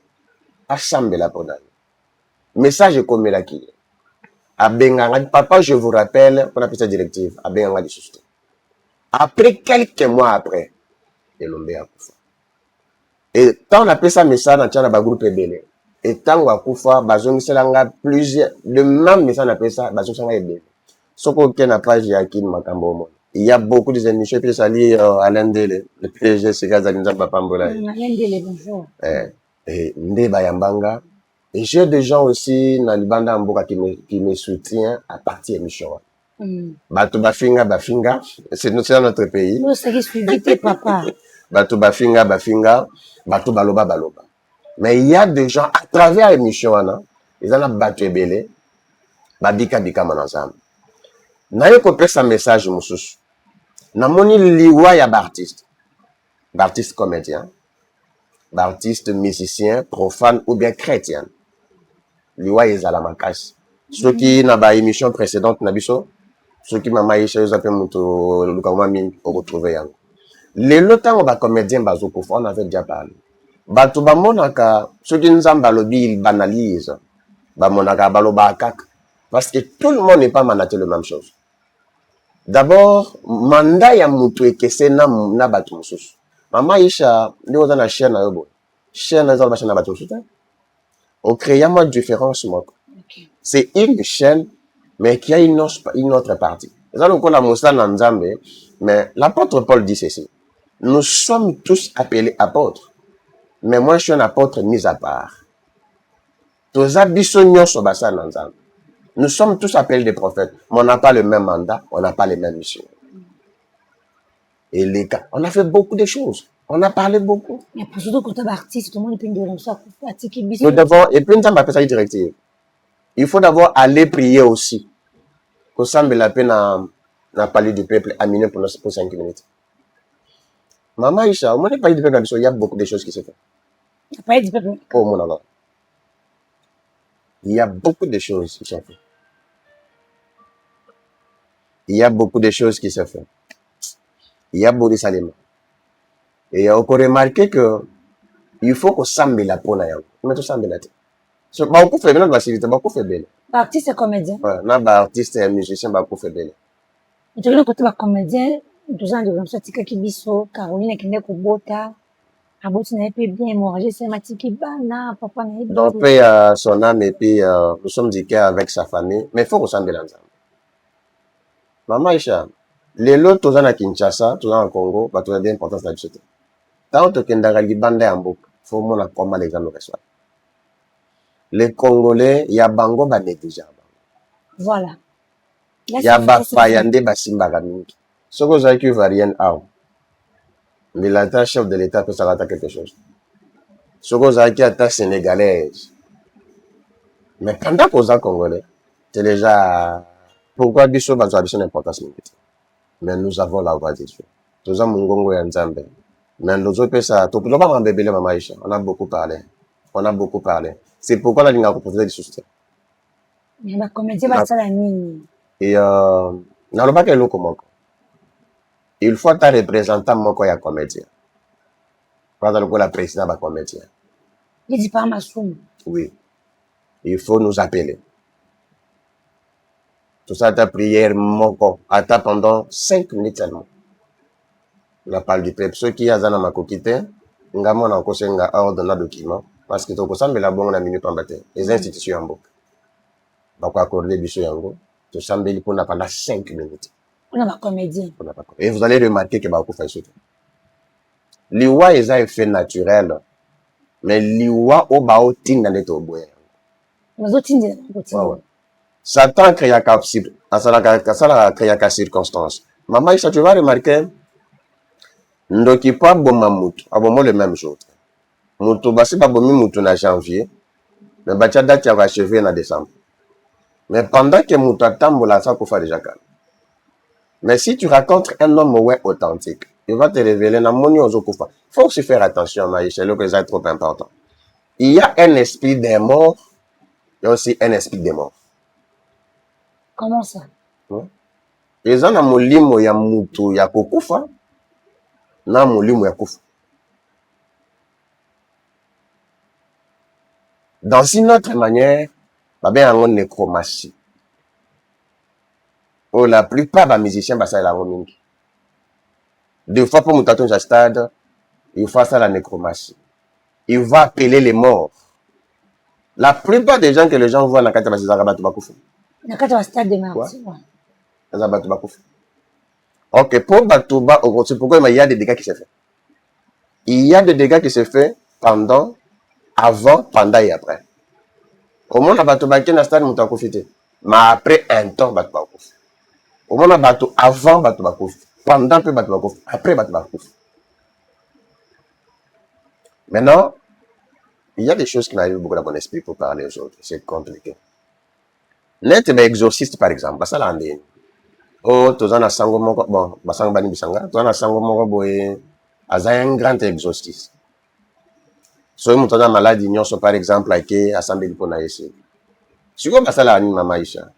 a sambe la ponaye. Message comme la qui. Abenganga, papa, je vous rappelle, on appelle ça directive, Abenganga di susto. Après quelques mois après, Elombe a kufa. Et tant on appelle ça message dans le groupe Ebele. Et tant on a kufa, bazongi selanga plusieurs, le même message on appelle ça, bazongi selanga Ebele. Ce qu'on n'a pas, j'ai acquis Makambo. Il y a beaucoup d'émissions, puis ça lit Alain Dele, le PG, c'est Gazalinza Bapambola. Alain Dele, bonjour. Et Ndeba Yambanga. Et j'ai des gens aussi dans le banda Mboka qui me soutiennent à partir de l'émission. Batu Bafinga, c'est notre pays. Nous, c'est qui papa. Batu Bafinga, Batu Baloba. Mais il y a des gens à travers l'émission, ils ont battu Ebele, Babika Bika Manazam. Naye kopé sa message Moussous. Namoni liwa ya Baptiste. Baptiste comédien. Baptiste musicien, profane ou bien chrétien. Liwa ezala makasi. Ceux qui n'a pas émission précédente nabiso, ceux qui m'a maïché ils appellent muto lukama mi au retrouver yang. Les lotants ba comédien bazoko on avait déjà parlé. Batu ba monaka ceux qui nzamba lobi ils banalisent. Ba monaka baloba kak parce que tout le monde n'est pas mandaté la même chose. D'abord, mandat ya mutu ekese na batu mususu. Mama Isha, nous avons la chaîne à eux. Chaîne à eux, chaîne à batu mususu. On crée une différence. Okay. C'est une chaîne, mais qui a une autre partie. Mais l'apôtre Paul dit ceci. Nous sommes tous appelés apôtres. Mais moi, je suis un apôtre mis à part. Nous sommes tous appelés des prophètes, mais on n'a pas le même mandat, on n'a pas les mêmes missions. Et les cas, on a fait beaucoup de choses. On a parlé beaucoup. Mais pour surtout quand tu es artiste, tout le monde peut dire ça. Nous devons, et puis nous avons appelé ça une directive. Il faut d'abord aller prier aussi. Qu'on semble la peine à parler du peuple aminé pour 5 minutes. Maman Isha, au moins parler du peuple, il y a beaucoup de choses qui se font. Il parler du peuple. Oh mon Allah. Il y a beaucoup de choses qui se font. Il y a beaucoup de choses qui se font. Il y a beaucoup de saliments. Et on peut remarquer que il faut qu'on s'ambe la peau. On met tout s'ambe la tête. Beaucoup fait bien, beaucoup fait bien. Artiste et comédien. Ouais, n'a artiste et musicien, beaucoup fait bien. Tu veux côté comédien, 12 ans de comme ça, Tika Kibiso, Caroline Kende Kubota, aboti na ye mpe bien hémorragie esematiki bana papa na ye Donc, paix à son âme et puis nous sommes du cœur avec sa famille. Mais il faut ressembler ensemble. Maman Isha, les lots, tous à Kinshasa, tous en Congo, bah, tu as bien l'importance de la société. Tant que tu as des bandes en boucle, il faut que comment les gens nous reçoivent. Les Congolais, il y a Bango, bah, déjà. Voilà. Il y a Bafayande, bah, Simbagamiki. Ce que vous avez qui varie en mais l'État, chef de l'État, peut s'arrêter quelque chose. Ce que vous avez qui attaque sénégalaise. Mais pendant qu'on a Congolais, c'est déjà, pourquoi Bissot va avoir l'importance militaire. Mais nous avons la voix de Dieu. Nous avons Mungongo et Nzambe. Mais nous autres, ça, tout le monde a bébé, Maman Aïcha. On a beaucoup parlé. On a beaucoup parlé. C'est pourquoi la ligne a proposé des soutiens. Mais la comédie va la mine. Et, dans le bac, il il faut être représentant, mon coya comédien. Pas dans le coup, la présidente va comédien. Il dit pas ma somme. Oui. Il faut nous appeler. Tout ça, ta prière, mon corps, attends pendant 5 minutes seulement. On parle du peuple. Ceux qui ont un makokite, nga mon encore c'est nga ordre na document parce que tout ça mais la bonne la minute en bataille. Les institutions en boucle. Donc accorder biso yango, tout ça mais pour pendant 5 minutes. On a ma comédien. Et vous allez remarquer que ba ko fait ça. Liwa est un effet naturel. Mais liwa o ba o tin na neto boye. Nous autres indiens, Satan crée à capsule, à ça crée à circonstance. Maman, ça tu vas remarquer, ndoki pas bon mamutu, abomo le même jour. Mutu basi pas bon mutu na janvier, mais bacha date ya va achever na décembre. Mais pendant que mutu atambola ça pour faire déjà calme. Mais si tu racontes un homme ouais authentique, il va te révéler na moni ozokufa. Faut aussi faire attention, Maïcha, que c'est trop important. Il y a un esprit des morts, il y a aussi un esprit des morts. Comment ça? Eza na molimo ya mutu ya kokufa na molimo ya kufa. Dans une autre manière, babe yango nécromancie. Oh, la plupart des musiciens basa la mingi. Deux fois pour mutaton ja stade, il faut ça la nécromancie. Il va appeler les morts. La plupart des gens que les gens voient na kata basizaka batu bakufa. Na kata stade de martyr. Ok, pour Batouba, c'est pourquoi il y a des dégâts qui se font. Il y a des dégâts qui se font pendant, avant, pendant et après. Au moins, Batouba qui est dans le stade, il a profité. Mais après un temps, Batouba profite. Au moins, Batouba avant, Batouba profite. Pendant, Batouba profite. Après, Batouba profite. Maintenant, il y a des choses qui m'arrivent beaucoup dans mon esprit pour parler aux autres. C'est compliqué. Net mais exorciste par exemple, ça l'a dit. Oh, tous en a sango moko bon, basang bani bisanga, tous en a sango moko boye, aza un grand exorciste. So mu tona maladie nyonso par exemple ake assemblée pour na yesi. Siko basala ni mama Aisha.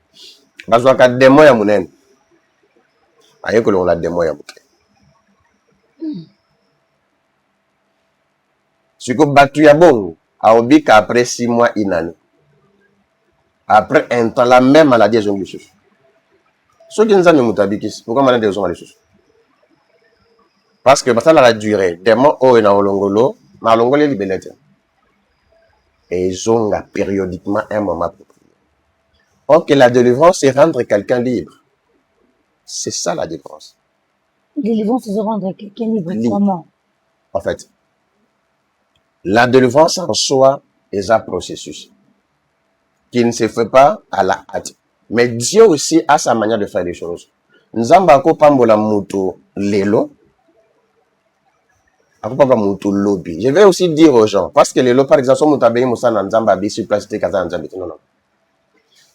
Bazwa ka démon ya munene. Aye ko la démon ya muke. Siko batu ya bongo, aobika après 6 mois inani. Après un temps, la même maladie est une chose. Ceux qui nous ont mis pourquoi maladie est une chose? Parce que ça a duré. Des mois, oh, et dans l'ongolo, mais l'ongolo est libéré. Et ils ont périodiquement un moment pour prier. Donc, la délivrance, c'est rendre quelqu'un libre. C'est ça la délivrance. La délivrance, c'est rendre quelqu'un libre. Comment? En fait, la délivrance en soi est un processus qui ne se fait pas à la hâte. Mais Dieu aussi a sa manière de faire les choses. Nzamba ko pambola mutu lelo. Akopamba mutu lobby. Je vais aussi dire aux gens, parce que lelo, par exemple, son mutabeyi musa na nzamba bi sur place kaza nzamba. Non, non.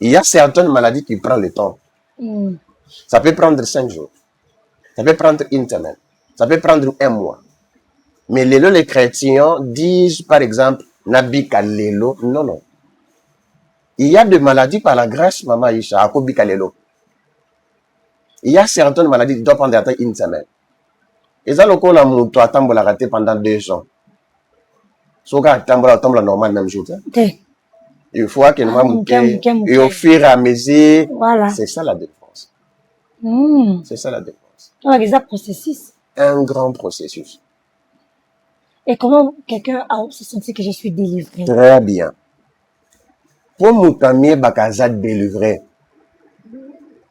Il y a certaines maladies qui prennent le temps. Ça peut prendre 5 jours. Ça peut prendre une semaine. Ça peut prendre un mois. Mais lelo, les chrétiens disent, par exemple, nabika lelo. Non, non. Il y a des maladies par la grâce, Maman Aisha, à Kobikalelo. Il y a certaines maladies qui doivent prendre une semaine. Et ça, le coup, la mouton attend la rater pendant 2 ans. Ce gars attend la tombe normal même jour. Il faut qu'il nous et au fur et à mesure, voilà. C'est ça la défense. C'est ça la défense. Un exact processus. Un grand processus. Et comment quelqu'un a se senti que je suis délivrée? Très bien. Pour Moutamier Bakaza délivré.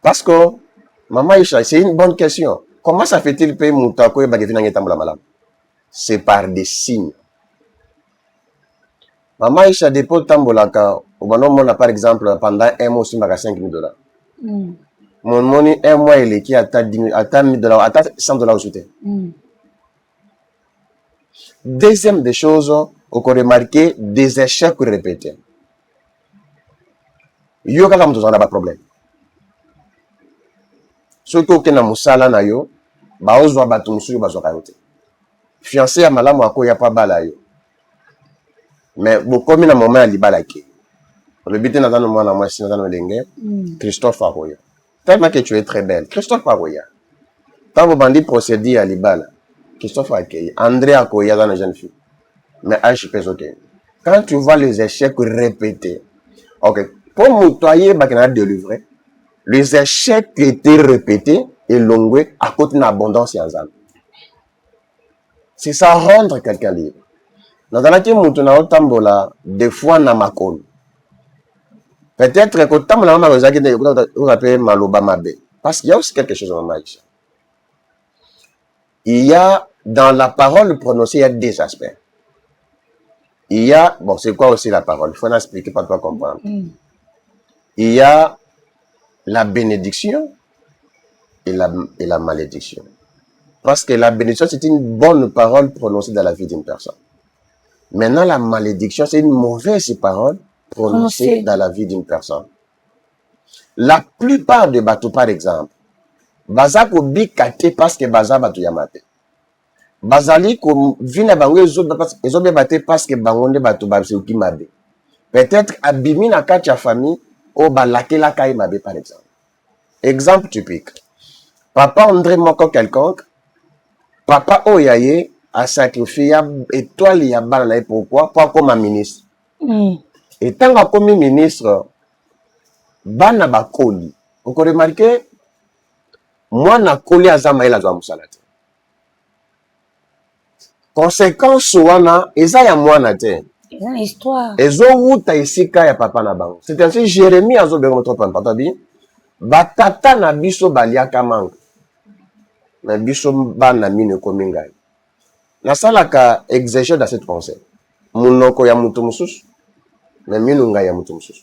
Parce que, Maman Isha, c'est une bonne question. Comment ça fait-il payer Moutako et Bagavina Ngetambula Malam? C'est par des signes. Maman Isha dépôt Tambolaka, au moment par exemple, pendant un mois, sur 5 000 $. Mon money, un mois, il est qui à 10 000 $, à 100 $ au soutien. Deuxième des choses, on peut remarquer des échecs répétés. Il y a pas de problème. Ce qui est dans musala na yo, ba ozwa batumsu ba zokayote. Fiancé ya malamu ako ya pa bala yo. Mais bokomi na moment ya libala ke. Le but na dans moi na moi sina dans lenge. Christophe Aroya. Tellement que tu es très belle. Christophe Aroya. Quand vous bandit procéder à libala. Christophe Akeye. André Akoya dans la jeune fille. Mais H pèse ok. Quand tu vois les échecs répétés. OK. Pour moutoyer bakina délivrer. Les échecs étaient répétés et longués à cause d'une abondance en c'est ça rendre quelqu'un libre. Dans laquelle moutouna otambola des fois na makon. Peut-être que tambola vous appelez maloba mabe. Parce qu'il y a aussi quelque chose en Maïcha. Il y a dans la parole prononcée, il y a des aspects. Il y a, bon, c'est quoi aussi la parole? Il faut l'expliquer pour toi comprendre. Il y a la bénédiction et la malédiction. Parce que la bénédiction, c'est une bonne parole prononcée dans la vie d'une personne. Maintenant, la malédiction, c'est une mauvaise parole prononcée dans la vie d'une personne. La plupart des bateaux, par exemple, baza ko bikate parce que baza bato yamate. Bazali ko vina bango ezobe bate parce que bangonde bato babse mabe. Peut-être abimi na kati ya famille o balake la kai mabe par exemple. Exemple typique. Papa André Moko quelconque, papa Oyaye a sacrifié étoile ya bala pourquoi? Pour comme ministre. Et tant que comme ministre, bana bakoli. Vous avez remarqué? Moi, na koli azama ila zwa musalate. Conséquence wana, eza ya mwana te. Eza na histoire. Ezo wuta isika ya papa na bango. C'est ainsi Jérémie azo bego trop papa bi. Batata na biso baliaka manga. Na biso bana mine kominga. Na salaka exégèse dans cette pensée. Munoko ya mutu mususu. Na minunga ya mutu mususu.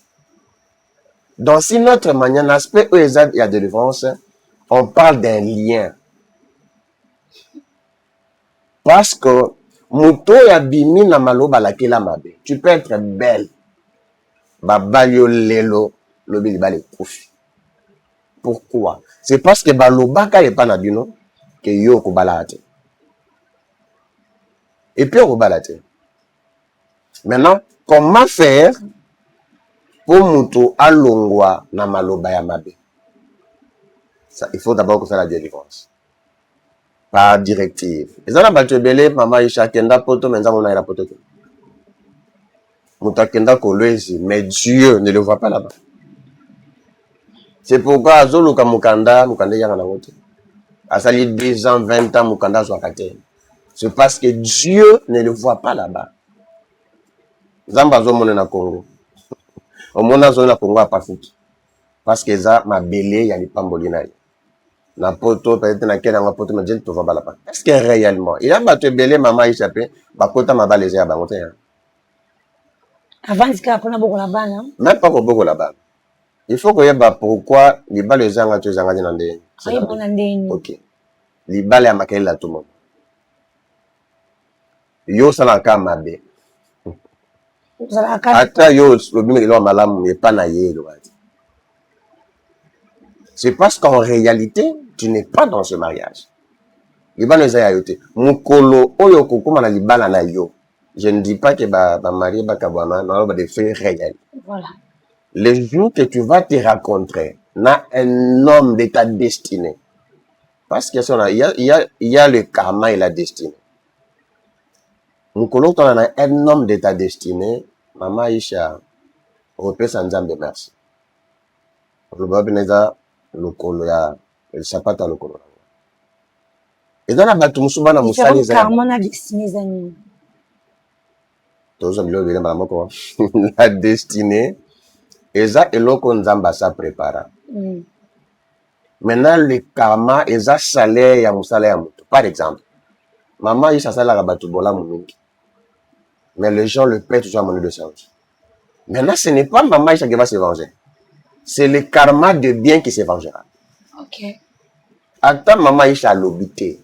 Dans une autre manière, l'aspect où il y a délivrance, on parle d'un lien. Parce que muto ya bimi na maloba la kela mabe. Tu peux être belle. Babalio lelo lobi libale profi. Pourquoi? C'est parce que baloba ka est pas na bino que yo ko balate. Et puis ko balate. Maintenant, comment faire pour muto alongwa na maloba ya mabe? Ça, il faut d'abord que ça la délivrance. Par directive. Et ça, la belé, maman, Isha, kenda poto, mais ça, on a la poto. Mouta kenda kolwezi, mais Dieu ne le voit pas là-bas. C'est pourquoi, Azolo Kamukanda, Mukanda Yana Wote. À sali 10 ans, 20 ans, Mukanda Swakate. C'est parce que Dieu ne le voit pas là-bas. Zambazo Monena Congo. Au Mona Zona Congo a pas foutu. Parce que ça, ma belé, il y a les pambolina. Na poto peut-être na kena nga poto mais tu vas pas là-bas. Est-ce que réellement il a battu belé maman il s'appelle bakota mabale ya bangote hein. Avant d'isika pona boko la bana. Même pas ko boko là-bas. Il faut que yeba pourquoi les balles zanga tu zanga na ndeni. Ayi bona ndeni. OK. Les balles ya makeli la tout le monde. Yo sala ka mabe. Sala ka. Ata yo lo bimi lo malamu e pa na ye lo bati. C'est parce qu'en réalité, tu n'es pas dans ce mariage. Je ne dis pas que marié non, des faits réels. Voilà. Le jour que tu vas te rencontrer, n'a un homme de ta destinée. Parce qu'il y a le karma et la destinée. Quand on a un homme de ta destinée, maman Isha, repère Sanzambe, merci. Lokolo ya el sapata lokolo. Et dans la batumsuba na musali za karma na destiné zani. La destinée, eza eloko nzamba sa prépara. Maintenant, le karma, eza salaire ya musala ya mutu. Par exemple, maman, il s'assale à Batubola Moumingi. Mais les gens le paient toujours à monnaie de change. Maintenant, ce n'est pas maman qui va se venger. C'est le karma de bien qui se vengera. Ok. Attends, maman, il a l'obité.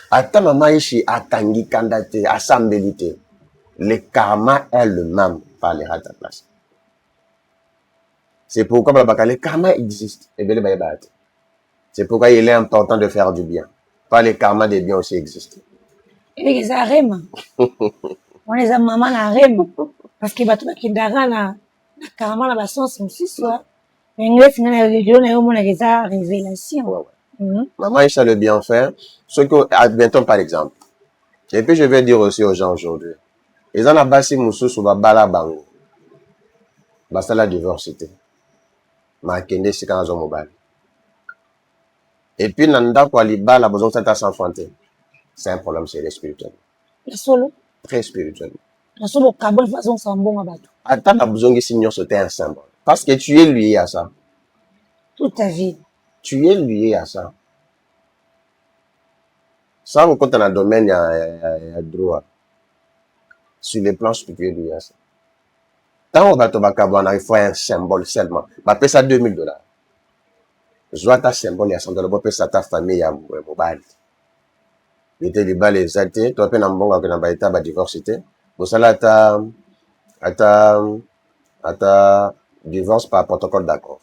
Attends, maman, il a tangi kandate, a sambelité. Le karma elle-même parlera à ta place. C'est pourquoi le karma existe. C'est pourquoi il est important de faire du bien. Pas le karma des biens aussi existe. Et les arèmes. On les a maman na arèmes. Parce que batu bakindara na karma na basens aussi soit. Mais ngesi ngana religion na yo mona les révélation. Maman, il a le bien faire. Ce que, admettons par exemple. Et puis je vais dire aussi aux gens aujourd'hui. Ils en ont basé moussou sur bala bango. Basta la diversité. Ma kende si quand on mobile. Et puis nanda kwa liba la besoin de s'enfanter. C'est un problème sérieux spirituel. La solo. Très spirituel. La solo kabon façon sambon abatu. Attends, la besoin de signer c'était un symbole. Parce que tu es lié à ça. Toute ta vie. Tu es lié à ça. Ça, vous comptez dans le domaine, il y a droit. Sur les plans spirituels, il y a ça. Tant on va te il faut un symbole seulement. On paye ça $2000. Je vois ta symbole, il y a $100. On paye ça ta famille, il y a mobile. Il était les balles, les athées. Tu as un bon gars qui a diversité. Pour ça, là, ta divorce par protocole d'accord.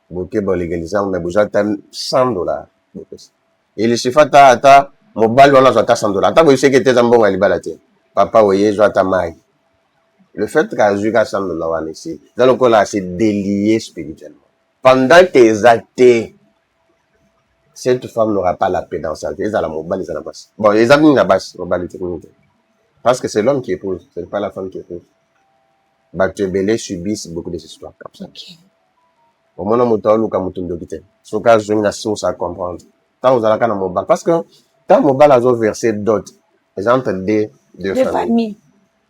Beaucoup de légalisation, mais vous avez $100. Et il suffit ta mobile, on a $100. Tant que vous savez que tu es un bon gars, papa, oui, je vois ta maille. Le fait qu'Azuka $100 ici, dans le cas là, c'est délié spirituellement. Pendant tes athées, cette femme n'aura pas la paix dans sa vie. Ils ont la mobile, ils ont la basse. Bon, ils ont mis la basse, mobile, parce que c'est l'homme qui épouse, c'est pas la femme qui épouse. Batebele subissent beaucoup de histoires comme ça. Ok. Au moment où tu as le ce cas, je n'ai pas à comprendre. Tant vous avez un mobile, parce que tant mobile a versé d'autres, les entre deux familles.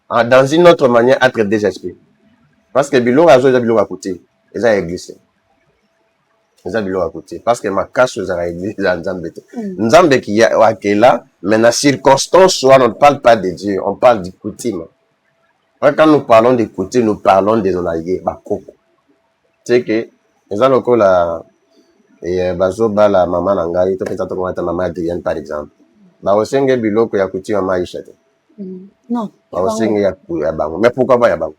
Dans une autre manière, entre deux esprits. Parce que bilo a bilo à côté, ils ont glissé. Ils ont bilo à côté. Parce que ma cache aux églises, Nzambe qui est là, mais dans la circonstance, on ne parle pas de Dieu, on parle du coutume. Quand nous parlons des coutumes, nous parlons des onayés, bakoko. Tu sais que, ils ont encore la, et bazoba la maman nangai, tu peux t'attendre à maman Adrienne par exemple. Ba osenge bilo ko ya coutume ma ishate. Non. Mais pourquoi pas Yabango?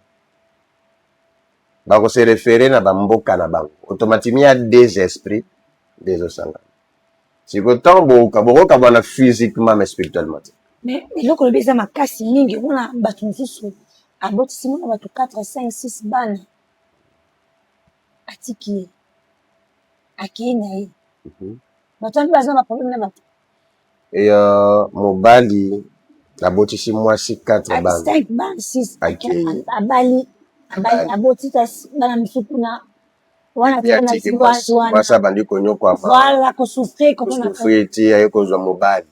Bango se référer na bamboka na bango. Automatiquement, il y a des esprits, des osanga. Si vous avez physiquement, mais spirituellement. Mais là, quand on a ma casse, on a battu sous à bord, si on a battu 4, 5, 6 bannes. Atiki. Akinaï. Maintenant, on a un problème là-bas. Et mon bali. La botisi moi si 4 bandes. 5 bandes, 6. À Bali. À Botita, dans la Soukuna. Voilà, ça bandi konyo quoi. Voilà, qu'on souffrait, qu'on souffrait, il y a cause de mobile.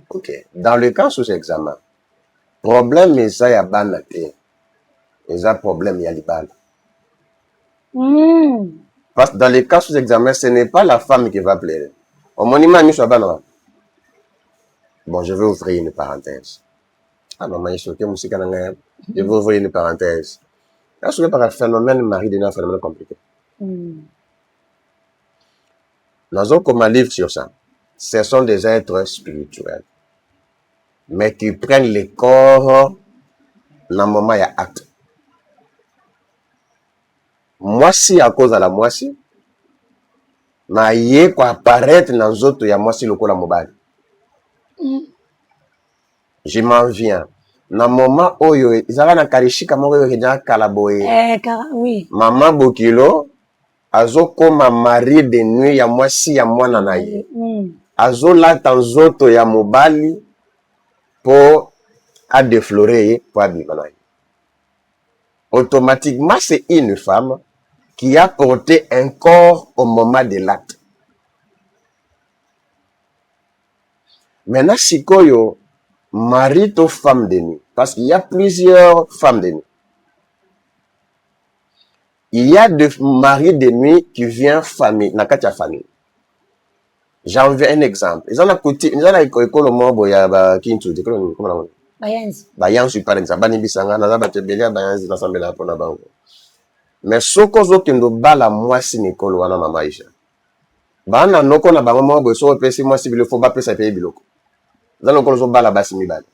Ok. Dans le cas sous examen, problème, mais ça y a banate. Et ça, problème, il y a les balles. Parce que dans les cas sous examen, ce n'est pas la femme qui va plaire. Au monument, nous sommes bon, je vais ouvrir une parenthèse. Ah, maman, je vais ouvrir une parenthèse. Là, je vais par un phénomène, Marie de un phénomène compliqué. Nous avons comme un livre sur ça. Ce sont des êtres spirituels, mais qui prennent le corps dans le moment où il y a acte. Moi, si à cause de la moitié, mais il y a quoi apparaître dans les autres, il y a moi si le corps la mobile. Je m'en viens. Dans le moment où ils avaient un karishika, ils avaient kalaboye. Oui. Maman Bokilo, azo comme mari de nuit, ya moi si ya moi nanaye. Azo là dans autres ya mobali pour à déflorer pour abimanaye. Automatiquement, c'est une femme qui a porté un corps au moment de l'acte. Maintenant, si koyo mari to femme de nuit, Parce qu'il y a plusieurs femmes de nuit. Il y a des maris de nuit qui viennent famille, na kati ya famille. J'en veux un exemple. Ils ont la coutume, ils ont la école au monde, il y a ba kintu, comment on dit? Bayanzi. Bayanzi par exemple, bani bisanga, na za batebelia bayanzi na sambela pona bango. Mais soko zo kendo bala mwasi nikolo wana mama Aisha. Bana noko na bango mo bo so pesi mwasi bilo fo ba pesa paye biloko. Za noko zo bala basi mibale.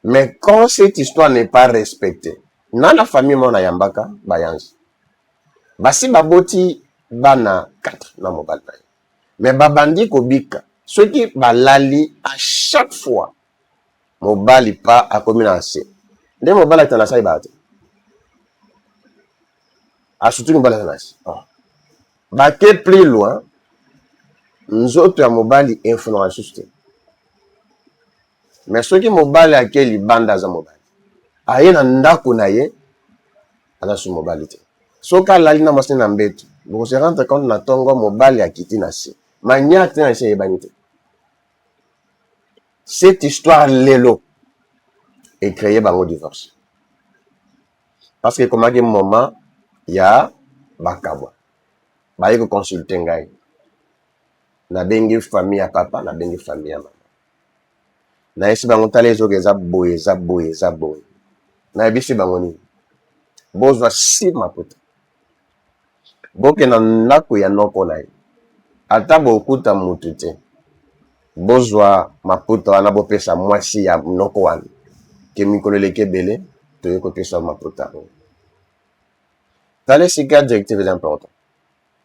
Mais quand cette histoire n'est pas respectée, dans la famille mona yambaka bayanzi. Basi baboti bana 4 na mobile. Mais babandi kobika, ceux qui balali à chaque fois mobali pas à communauté. Dès mobile est na saibate. A surtout mobile na nasi. Baké plus loin, nous autres mobile influence système. Mais ceux qui mobile à quel banda za mobile. Aye na ndako na ye ana su mobilité. Soka lali na masina na mbetu. Vous se rendre compte na tongo mobile ya kiti na si. Mania te na se banité. Cette histoire lelo est créée par un divorce. Parce que comme à un moment il y a bakabwa. Ba yeko consulter ngai. Na bengi famille ya papa, na bengi famille ya mama. Na esi bango tala ezo eza boye. Na ebisi bango ni. Bozwa si maputa. Boke na ndako ya noko na ye. Ata bokuta mutu te. Bozwa maputa wana bopesa mwasi ya noko wana. Ke mikolo leke bele, toye kopesa maputa. Tala sika directive est important.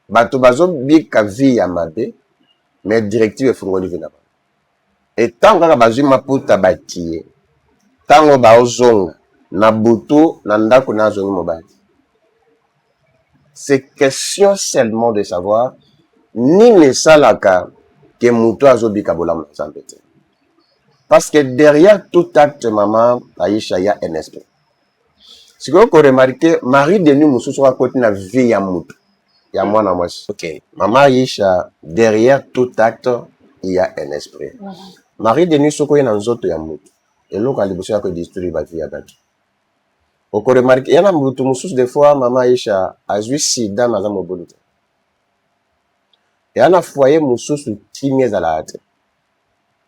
Bato bazo bika vie ya mabe, mais directive fungoli vina ba. Et tant que bazui maputa batie, tango baozonga na butu na ndako na zongi mobile. C'est question seulement de savoir ni ne salaka que muto azobika bolam nzambete. Parce que derrière tout acte maman Aisha ya un esprit. Si vous remarquez, Marie de nous mususu à côté na vie ya mutu. Ya mwana mwasi. OK. Maman Aisha derrière tout acte il y a un esprit. Voilà. Marie de nous soko na nzoto ya mutu. Et l'autre alibuso ya ko détruire ba vie ya batu. Vous remarquez, il y a mutu mususu des fois maman Aisha azui sida na za moboluta. Et ana foyer mususu timie za la ate.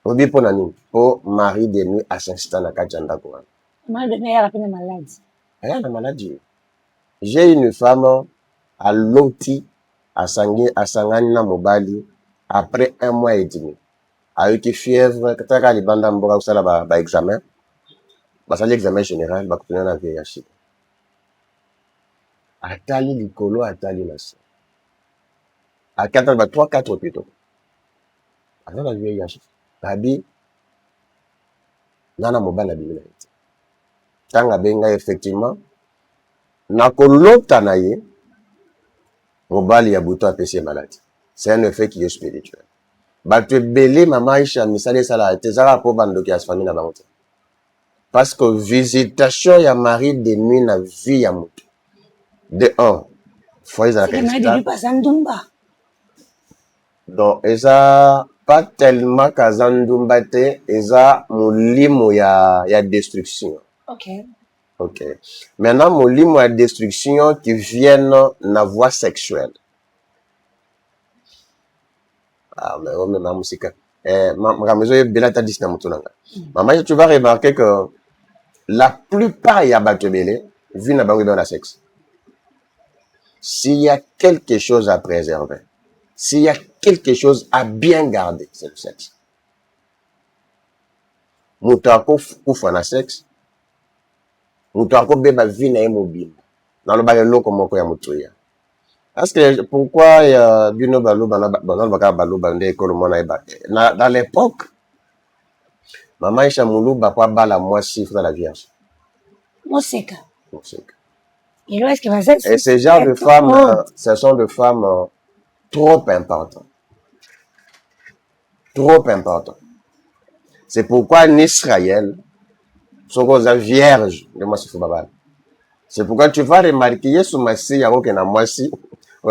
Obi pona nini? Po Marie de nuit assistant na kachanda kwa. Marie de nuit elle a une maladie. Elle a une maladie. J'ai une femme à Loti à Sangani na Mobali après 1 mois et demi. Avec une fièvre, quand elle banda mbora usala ba examen. Ba sali examen général ba kutana na VIH. Atali likolo atali nasi. À 4 ba 3-4 hôpitaux. Ana na VIH. Babi nana mobile na bibina ite. Tanga benga effectivement na kolota na ye mobile ya buto apesi maladie. C'est un effet qui est spirituel. Batu belé mama Aisha misale sala tezara po bandoki ya famille na bango. Parce que visitation ya Marie de nuit na vie ya mutu. De 1 fois ça Ndumba. Donc eza pas tellement kazandumba te, eza molimo ya destruction. OK. OK. Maintenant molimo ya destruction qui viennent na voie sexuelle. Ah mais on même musique. Maman tu vas remarquer que la plupart ya batebele vivent na bango dans la sexe. S'il y a quelque chose à préserver, s'il y a quelque chose à bien garder, c'est le sexe. Moutako kufa na sexe. Moutako beba vie na mobile. Dans le bagage comme moko ya mutuya. Parce que pourquoi il y a du no balo dans l'époque maman Aisha Muluba kwa bala moisi dans la vierge. Moseka. Et ce genre de femmes, ce sont des femmes trop importantes. Trop importantes. C'est pourquoi en Israël, sont cause vierge de moi c'est pourquoi tu vas remarquer sur ma scie, il y a aucun moisi. Il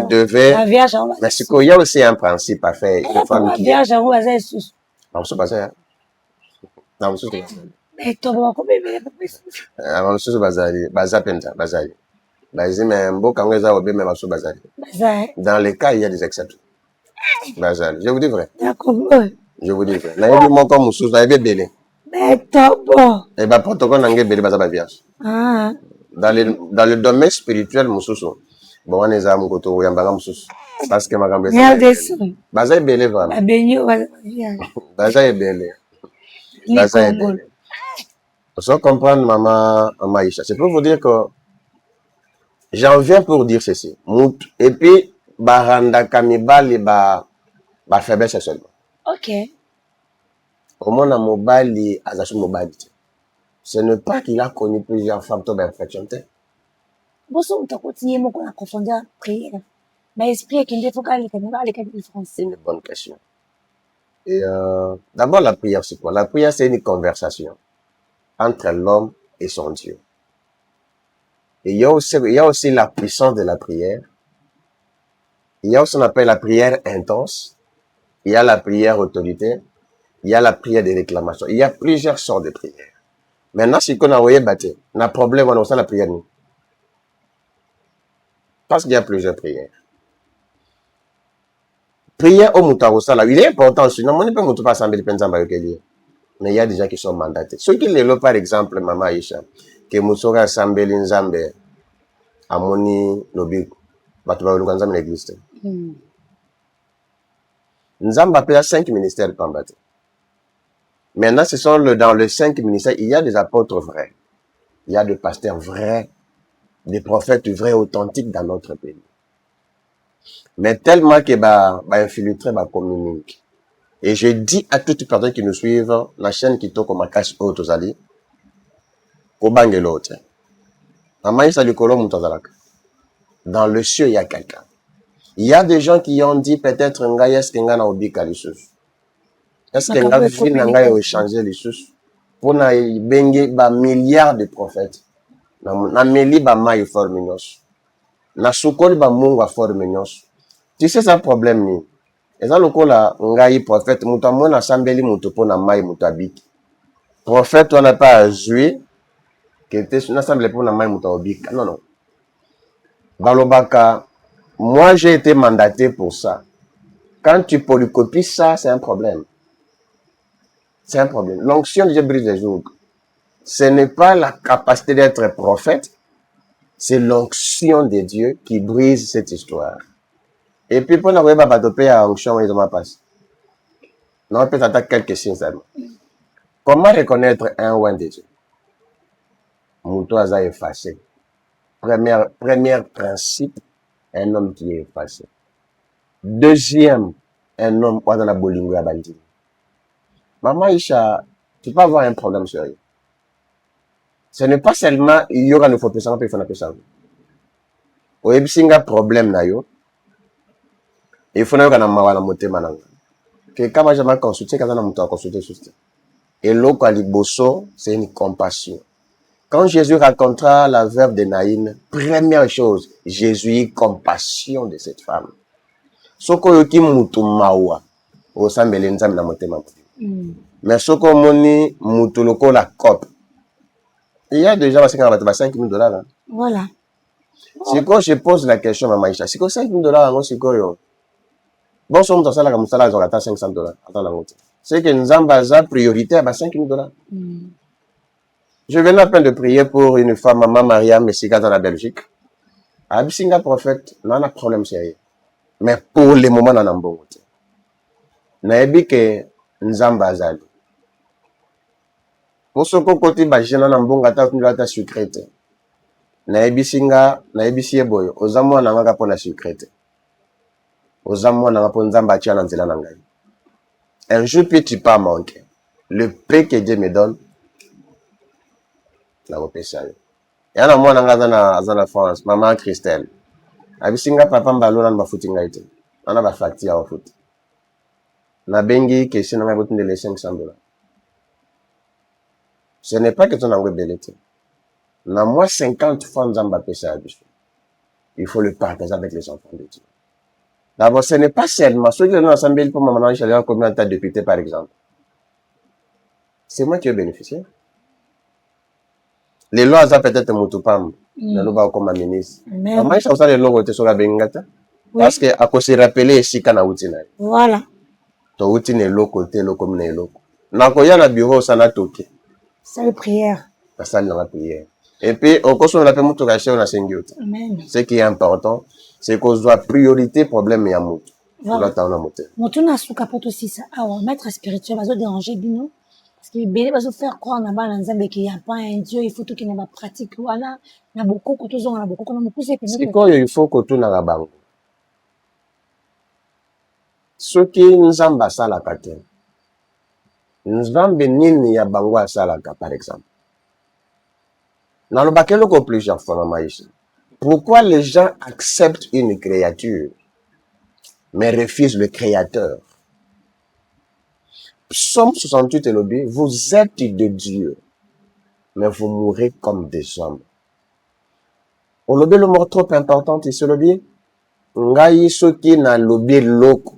devait. Mais il y a aussi un principe à faire. La vierge, on va dire. On se passe. Na mosusu bazali. tobo bakobebele bapesi Mosusu bazali, baza penza, bazali. Bazi mais mboka ngo eza obe mais basu bazali. baza Dans les cas, il y a des exceptions. Bazali. Je vous dis vrai. d'accord Je vous dis vrai. Na yebi moko mosusu, na yebi belé. tobo Et bah protocole nange belé baza ba vierge. ah Dans le domaine spirituel mosusu. Bon on eza mkoto yambanga mosusu. Parce que makambe real dessin baza belé vraiment. babenyo baza Baza belé. Baza belé. Faut comprendre maman Maïcha. C'est pour vous dire que j'en viens pour dire ceci. Et puis baranda kamibali ba faiblesse seulement. ok Au moins na mobali azasu mobali. Ce n'est pas qu'il a connu plusieurs femmes to infection. boso utakotinye moko na confondeur prière mais esprit ekende foka aleka différence C'est une bonne question. Et d'abord la prière c'est quoi? La prière c'est une conversation entre l'homme et son Dieu. Et il y a aussi la puissance de la prière. Il y a aussi ce qu'on appelle la prière intense. Il y a la prière autoritaire. Il y a la prière de réclamation. Il y a plusieurs sortes de prières. Maintenant, si on a envoyé battre, on a problème, on a la prière. Parce qu'il y a plusieurs prières. Prière au Moutarosa, là, il est important. Sinon, on ne peut pas s'embêter mais il y a des gens qui sont mandatés. Ceux qui le par exemple, Maman Aïcha, que Moussora Sambeli Nzambe, Amoni Lobiku, Batuba Nzambe l'église. Nzambe appelle 5 ministères de combattre. Maintenant, ce sont dans les 5 ministères, il y a des apôtres vrais. Il y a des pasteurs vrais, des prophètes vrais, authentiques dans notre pays. Mais tellement que infiltré, communique. Et je dis à toutes les personnes qui nous suivent, la chaîne qui toque ma cache autosali, kobange l'autre. Dans le cieux, il y a quelqu'un. Il y a des gens qui ont dit peut-être est-ce qu'il y a obika les choses. Est-ce qu'il y a vu n'anga échanger les choses pour na bengi ba milliards de prophètes. Na meli ba mai forminos. Na sukoli ba mungu forminos. Tu sais ça problème ni. Eza lokola ngai prophète mutu amona sambeli mutu pona mai mutu abiki. Prophète on n'a pas joué que était na sambeli pona mai mutu obika. Non non. Balobaka, moi j'ai été mandaté pour ça. Quand tu polycopies ça, c'est un problème. C'est un problème. L'onction de Dieu brise les jours. Ce n'est pas la capacité d'être prophète, c'est l'onction de Dieu qui brise cette histoire. Et puis, pour n'avoir pas de à onction, ils ont passé. Non, peut-être attaquer quelques signes seulement. Comment reconnaître un oint de Dieu? Mouto a effacé. Premier principe, un homme qui est effacé. Deuxième, un homme qui a dans la bolingo à Bandi. Maman Isha, tu peux avoir un problème sérieux. Ce n'est pas seulement, il y aura une photo, ça va faire ça. Au Ebsinga problème na yo. Il faut que na mawa na motema nanga. Que kama jamais consulter, quand on a monté à consulter juste. Et l'eau bosso, c'est une compassion. Quand Jésus racontera la veuve de Naïn, première chose, Jésus eut compassion de cette femme. Soko yoki mutu mawa, o sambele nzambe na motema. Mais soko moni mutu loko la cop. Il y a déjà 5 000 $. Hein. Voilà. Si quand je pose la question à Maïcha, si quand 5 000 $, c'est quoi yo? Bon, si on me la comme ça, là, j'aurai 500 $. Attends la route. C'est que nous avons priorité à 5 000 $. Je venais à peine de prier pour une femme, Maman Maria Messiga dans la Belgique. Absinga prophète, non, a problème sérieux. Mais pour le moment, on a un bon côté. Naebi que Nzamba Azali. Pour ce côté, j'ai un bon gâteau qui est secrète. Naebi singa, naebi siye boyo. Ozamo na ngaka pona secrète. Ozamo na ngaka pona Nzamba tia na nzela na ngai. Un jour, puis tu pas manquer. Le paix que Dieu me donne, la repêchage. Et à moi, dans la France, maman Christelle. Abisinga papa mbalo na bafuti ngaite. On a ba facture au foot. Na bengi que si na ngaboti de 500 $. Ce n'est pas que ton angwe belete. Na moi 50 fois nzamba pesa abiso. Il faut le partager avec les enfants de Dieu. D'abord, ce n'est pas seulement ceux qui sont ensemble pour maman chaleur comme un tas de députés par exemple. c'est moi qui ai bénéficié. Les lois ont peut-être Moutupam, les lois comme ministre. Maman, je sais les lois sur la Bengata. Parce que à cause de rappeler si kana outina. Voilà. To outine loko te loko mne loko. Na ko ya na bureau sana toke. Salle prière. La salle de la prière. Et puis on consomme la paix mutu kache on a sengiota. Amen. Ce qui est important, c'est qu'on doit priorité problème ya mutu. Voilà. Voilà. Mutu na suka poto sisa. Awa maître spirituel bazo déranger bino. Parce que belé bazo faire croire na ba na nzambe qu'il y a pas un Dieu, il faut tout qu'il y ait ma pratique wana na beaucoup ko to zonga na beaucoup na mukuse pe. C'est quoi il faut que tout na rabango. Ce qui nous ambassala la kate. Nous avons nini ya bango asalaka par exemple. Dans le baquet le plusieurs fois maïs. Pourquoi les gens acceptent une créature mais refusent le créateur? Psaume 68 et lobby, vous êtes de Dieu mais vous mourrez comme des hommes. On lobby le mot trop important ici lobby. Ngai soki na lobby loko.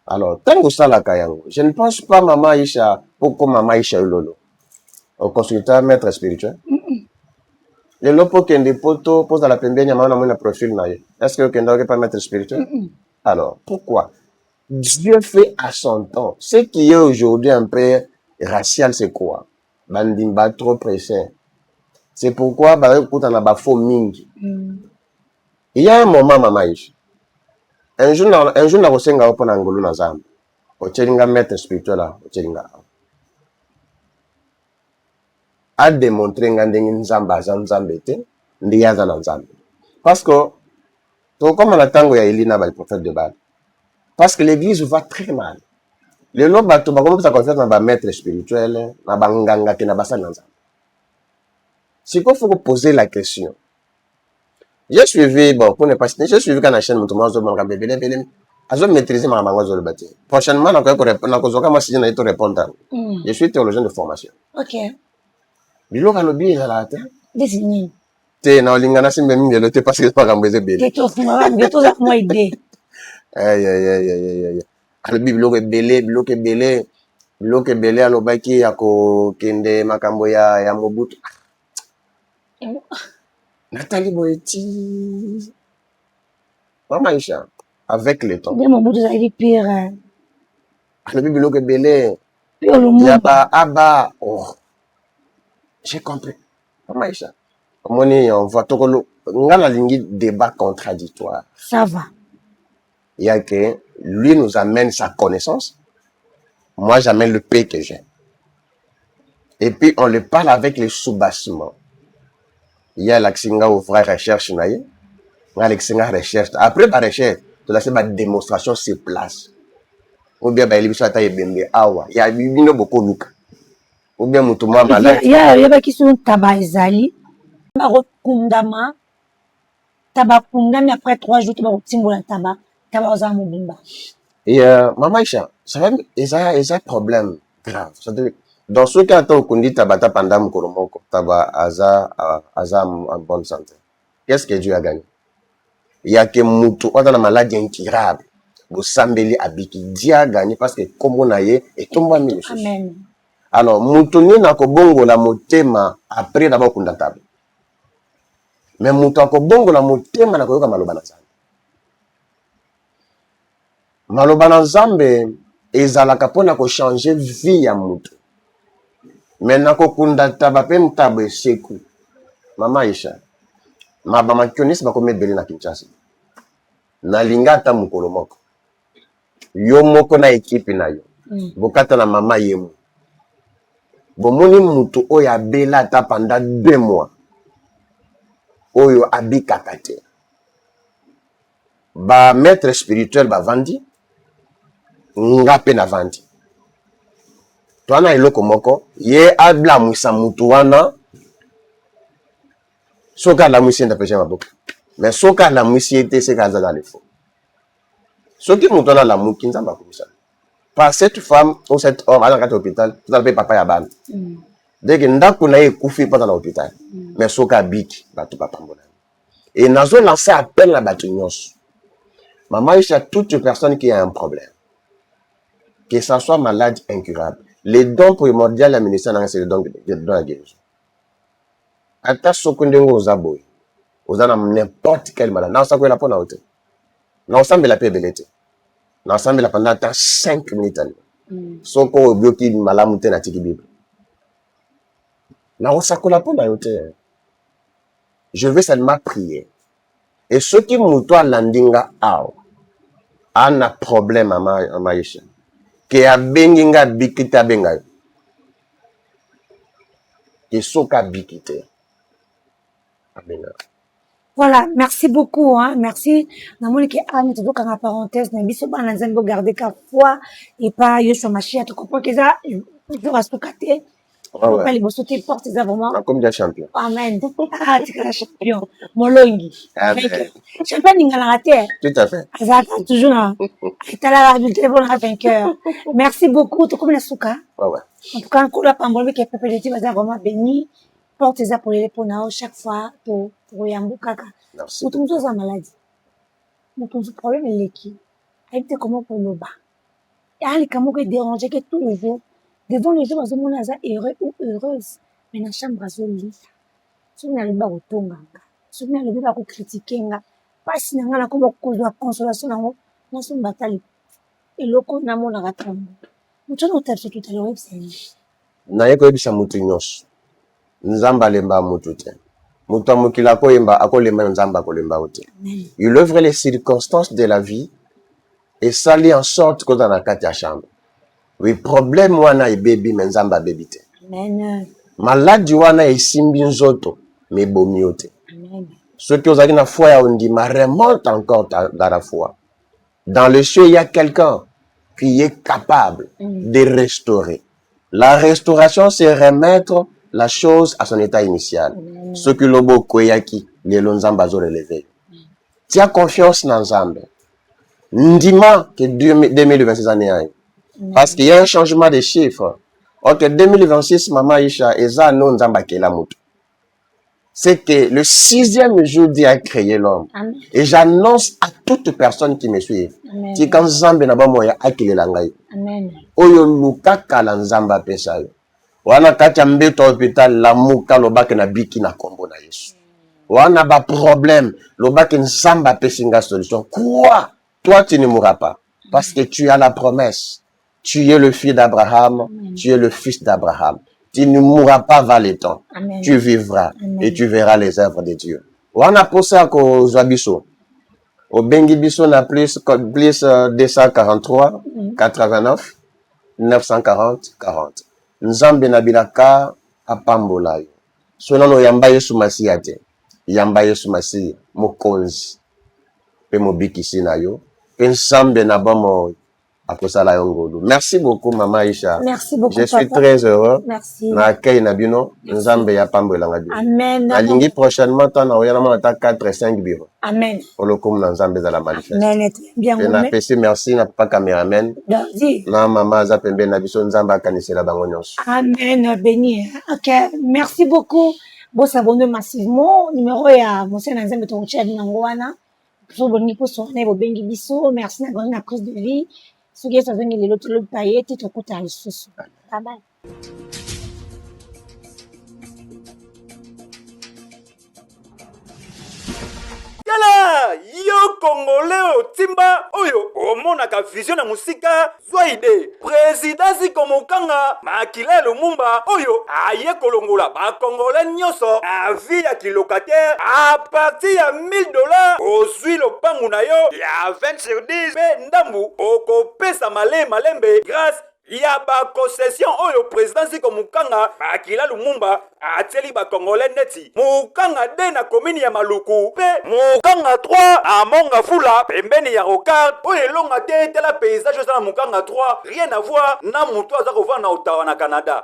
Alors, tant que ça la kayango, je ne pense pas Maman Aïcha, pourquoi Maman Aïcha lolo. Au consultant maître spirituel. Le lopo kende poto pose à la pembeni à mon profil na. Est-ce que kende pas maître spirituel? Alors, pourquoi? Dieu fait à son temps. Ce qui est aujourd'hui un peu racial, c'est quoi? Bandimba trop pressé. C'est pourquoi bah écoute on a ba faux mingi. Il y a un moment Maman Aïcha. Un jour, na kosenga opo na ngolu na zambe. Ochelinga maître spirituel là, ochelinga. A démontrer nga ndenge nzamba za nzambe te, ndi yaza na nzambe. Parce que to comme na tango ya Elina ba le prophète de Baal. Parce que l'église va très mal. Le lo bato ba komo sa confiance na ba maître spirituel, na ba nganga ke na basa na nzambe. C'est qu'il faut poser la question. J'ai suivi, bon, pour ne pas citer, j'ai suivi quand la chaîne Moutouma Zolo Mangabé, a maîtrisé ma maman Zolo Bati. Prochainement, on a répondre. Je suis théologien de formation. Ok. Bilo Kalobi est là, Désigné. T'es dans l'ingana simbe le te parce que pas gambé bébé. T'es tout à moi idée. Aïe. Kalobi bilo ke belé à l'obaki ako kende makambo ya Mobutu. Nathalie Boeti. Maman Aïcha, avec le temps. Dès mon bout, vous avez pire. Le bibelot que belé. Pire le Il y a monde. pas Abba. Oh. J'ai compris. Maman Aïcha. On voit tout le on a la ligne débat contradictoire. Ça va. Il y a que lui nous amène sa connaissance. Moi, j'amène le paix que j'ai. Et puis, on le parle avec les sous-bassements. Il y a l'accent au vrai recherche, il y a l'accent recherche. Après, la recherche, tu as la démonstration sur place. Ou bien, il y a beaucoup de look. Ou bien, il y a pas qui sont tabaizali. Kundama. Tabakundami après 3 jours, tu vas au tabac. Tabac mobimba. Et maman Aïcha, ça va, il y a un problème grave. Dans ce cas, on dit tabata pendant Koromoko, taba aza en bonne santé. Qu'est-ce que Dieu a gagné? Il y a que Moutou, on a la maladie incurable. Vous sambeli abiki. Dieu a gagné parce que comme on a eu, et tout le monde a Amen. Alors, Moutou ni na kobongo la motema après d'abord kundatable. Mais Moutou a kobongo la motema na koyoka malobana zambe. Malobana zambe, ezalaka pona ko changer vie ya Moutou. Maintenant, kokunda taba pe mtabe seku. Mama Aïcha. Ma bama kionis ba komet beli na Kinshasa. Na linga ta mukolo moko. Yo moko na ekipe na yo. Bokata na mama yemu. Bomoni mutu oyo abela ta pendant 2 mois. Oyo abika kate. Ba maître spirituel ba vandi. Ngape na vandi. Toana eloko moko ye abla mwisa mutu wana soka la mwisi nda peche maboka mais soka la mwisi ete se kaza dans le fond soki mutu wana la muki nzamba komisa par cette femme ou cet homme à l'hôpital tout à papa ya bana dès que ndako na ekufi pendant l'hôpital mais soka biki batu papa mbona et nazo lancer appel à batu nyos maman Aïcha toute personne qui a un problème que ça soit malade incurable. Les dons primordiaux, la ministère, c'est le don de la guérison. Ata sokundengo ozaboy. Ozana n'importe quelle maladie. Non, ça, la peau na hauteur. Non, ça, mais la paix belete. Non, ça, mais la pendant 5 minutes. Soko obioki malamute na tiki bible. Non, ça, la peau na hauteur. Je veux seulement prier. Et ceux qui moutoient landinga ao, a un problème à maïcha. Que a benginga bikita benga. Que soka bikite. Voilà, merci beaucoup, hein, merci. Namoni ke Anne, tu dois qu'en parenthèse, n'a biso ba nanzan bo garder ka foi et pas yo sur ma chia, tu comprends que ça, je reste caté. Faut pas les bosser tes portes, ça vraiment. Comme des champions. Amen. Ah, tu es la champion. Molongi. Amen. Champion n'ingala raté. Tout à fait. Azaka, toujours là. T'as la du téléphone à vainqueur. Merci beaucoup, tu comme la souka. Ouais. En tout cas, un coup là, pambolé qui est pépé de vas vraiment béni. Porte ça pour les ponao chaque fois pour yambu kaka. Merci. Ou tout ça maladie. Ou tout problème est qui. Avec comment pour le bas. Et allez comment que déranger que tous les jours devant les gens bazomona aza heureux ou heureuse mais na chambre azolisa soki nalobi bakotonganga soki nalobi bakocritique nga mpasi na nga nakoma kozwa consolation nango nasomba tali eloko namonaka ntango moto wana otali soki otali oyebisa ye naye koyebisa mutu nyonso nzambe alemba mutu te mutu ya mokili akoyemba akolemba nzambe akolemba yo te. Il œuvre les circonstances de la vie esali en sorte koza na kati ya chambre. Oui, problème wana ebebi me nzambe abebi te. Amen. Maladi wana esimbi nzoto me ebomi yo te. Amen. Soki ozalaki na foi ya ondima, remonte encore dans la foi. Dans le ciel, il y a quelqu'un qui est capable de restaurer. La restauration, c'est remettre la chose à son état initial. Ce que l'obo koyaki, les lonzamba ont relevé. Tu as confiance dans Nzambe. Ndima que 2026 années. Parce qu'il y a un changement de chiffres. Entre 2026, Maman Isha, et ça, non, Nzamba Kela Moutou. C'est que le 6e jour, Dieu a créé l'homme. Et j'annonce à toute personne qui me suit. Si quand Nzambe n'a pas moyen, a qu'il est l'angaï. Oyo luka kala Nzamba pesa yo. Wana kacha mbeto hôpital la muka lobake na biki na kombo na Yesu. Wana ba problème, lobake Nzamba pesinga solution. Quoi? Toi, tu ne mourras pas. Parce que tu as la promesse. Tu es le fils d'Abraham. Tu es le fils d'Abraham. Tu ne mourras pas vers les temps. Tu vivras. Et tu verras les œuvres de Dieu. On a posé à Zoabiso. Au Bengi Biso, on a plus 243, 89, 940, 40. Nzambe nabilaka apambola yo. Sonano yamba Yesu Masiate. Yamba Yesu Masi mokonzi. Pe mobikisi na yo. Pe Nzambe na bomo. Merci beaucoup, Maman Isha. Merci beaucoup, je suis très heureux. Merci. Amen. La ligne prochainement, tu as 4 et 5 bureaux. Amen. Pour le coup, Nzambe dans la manifeste. Amen. Bien. Merci, n'a pas caméraman. Na Maman Zapembe Nabiso Nzamba Kanisela Bangonyos. Amen. Béni. Ok. Merci beaucoup. Bon, s'abonner massivement. Numéro ya Monsieur Nzambe Tonchi Adinangwana. Pour bonne pour son nez, Bengi Biso. Merci d'avoir une prise de vie. Ce qui est dans les lots de paillettes et tout côté à l'issue. Bye bye. Yala, yo Congolais otimba oyo omonaka vision na musika zwa ide présidence komokanga Makila Lumumba oyo aye kolongola ba Congolais nyonso na vie ya kilocataire à partir ya $1000 ozwi lopangu na yo ya 20/10 pe ndambu okopesa malembe grâce ya ba concession oyo présidence komukanga Makila Lumumba atieli ba Congolais neti mukanga de na commune ya Maluku pe mukanga 3 à Mongafula pembeni ya Rocard oyo elonga te tela paysage oza na mukanga 3 rien à voir na mutu aza kovanda na Ottawa na Canada.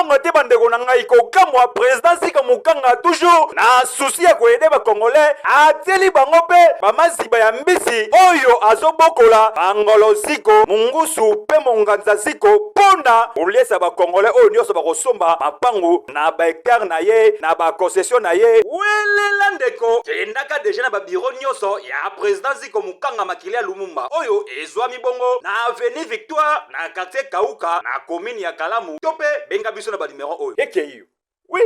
mbongo te bandeko na ngai kokamwa président Sika Mukanga toujours na souci ya koyede bakongolais atieli bango mpe bamaziba ya mbisi oyo azobokola bangolo ziko mungusu mpe monganza ziko mpona koliesa bakongolais oyo nyonso bakosomba mapangu na bahectare na ye na baconcession na ye welela ndeko kendaka deja na babiro nyonso ya président Ziko Mukanga makili ya Lumumba oyo ezwami bongo na avenue Victoire na quartier Kauka na commune ya Kalamu to mpe benga biso na banimero oyo ekei oui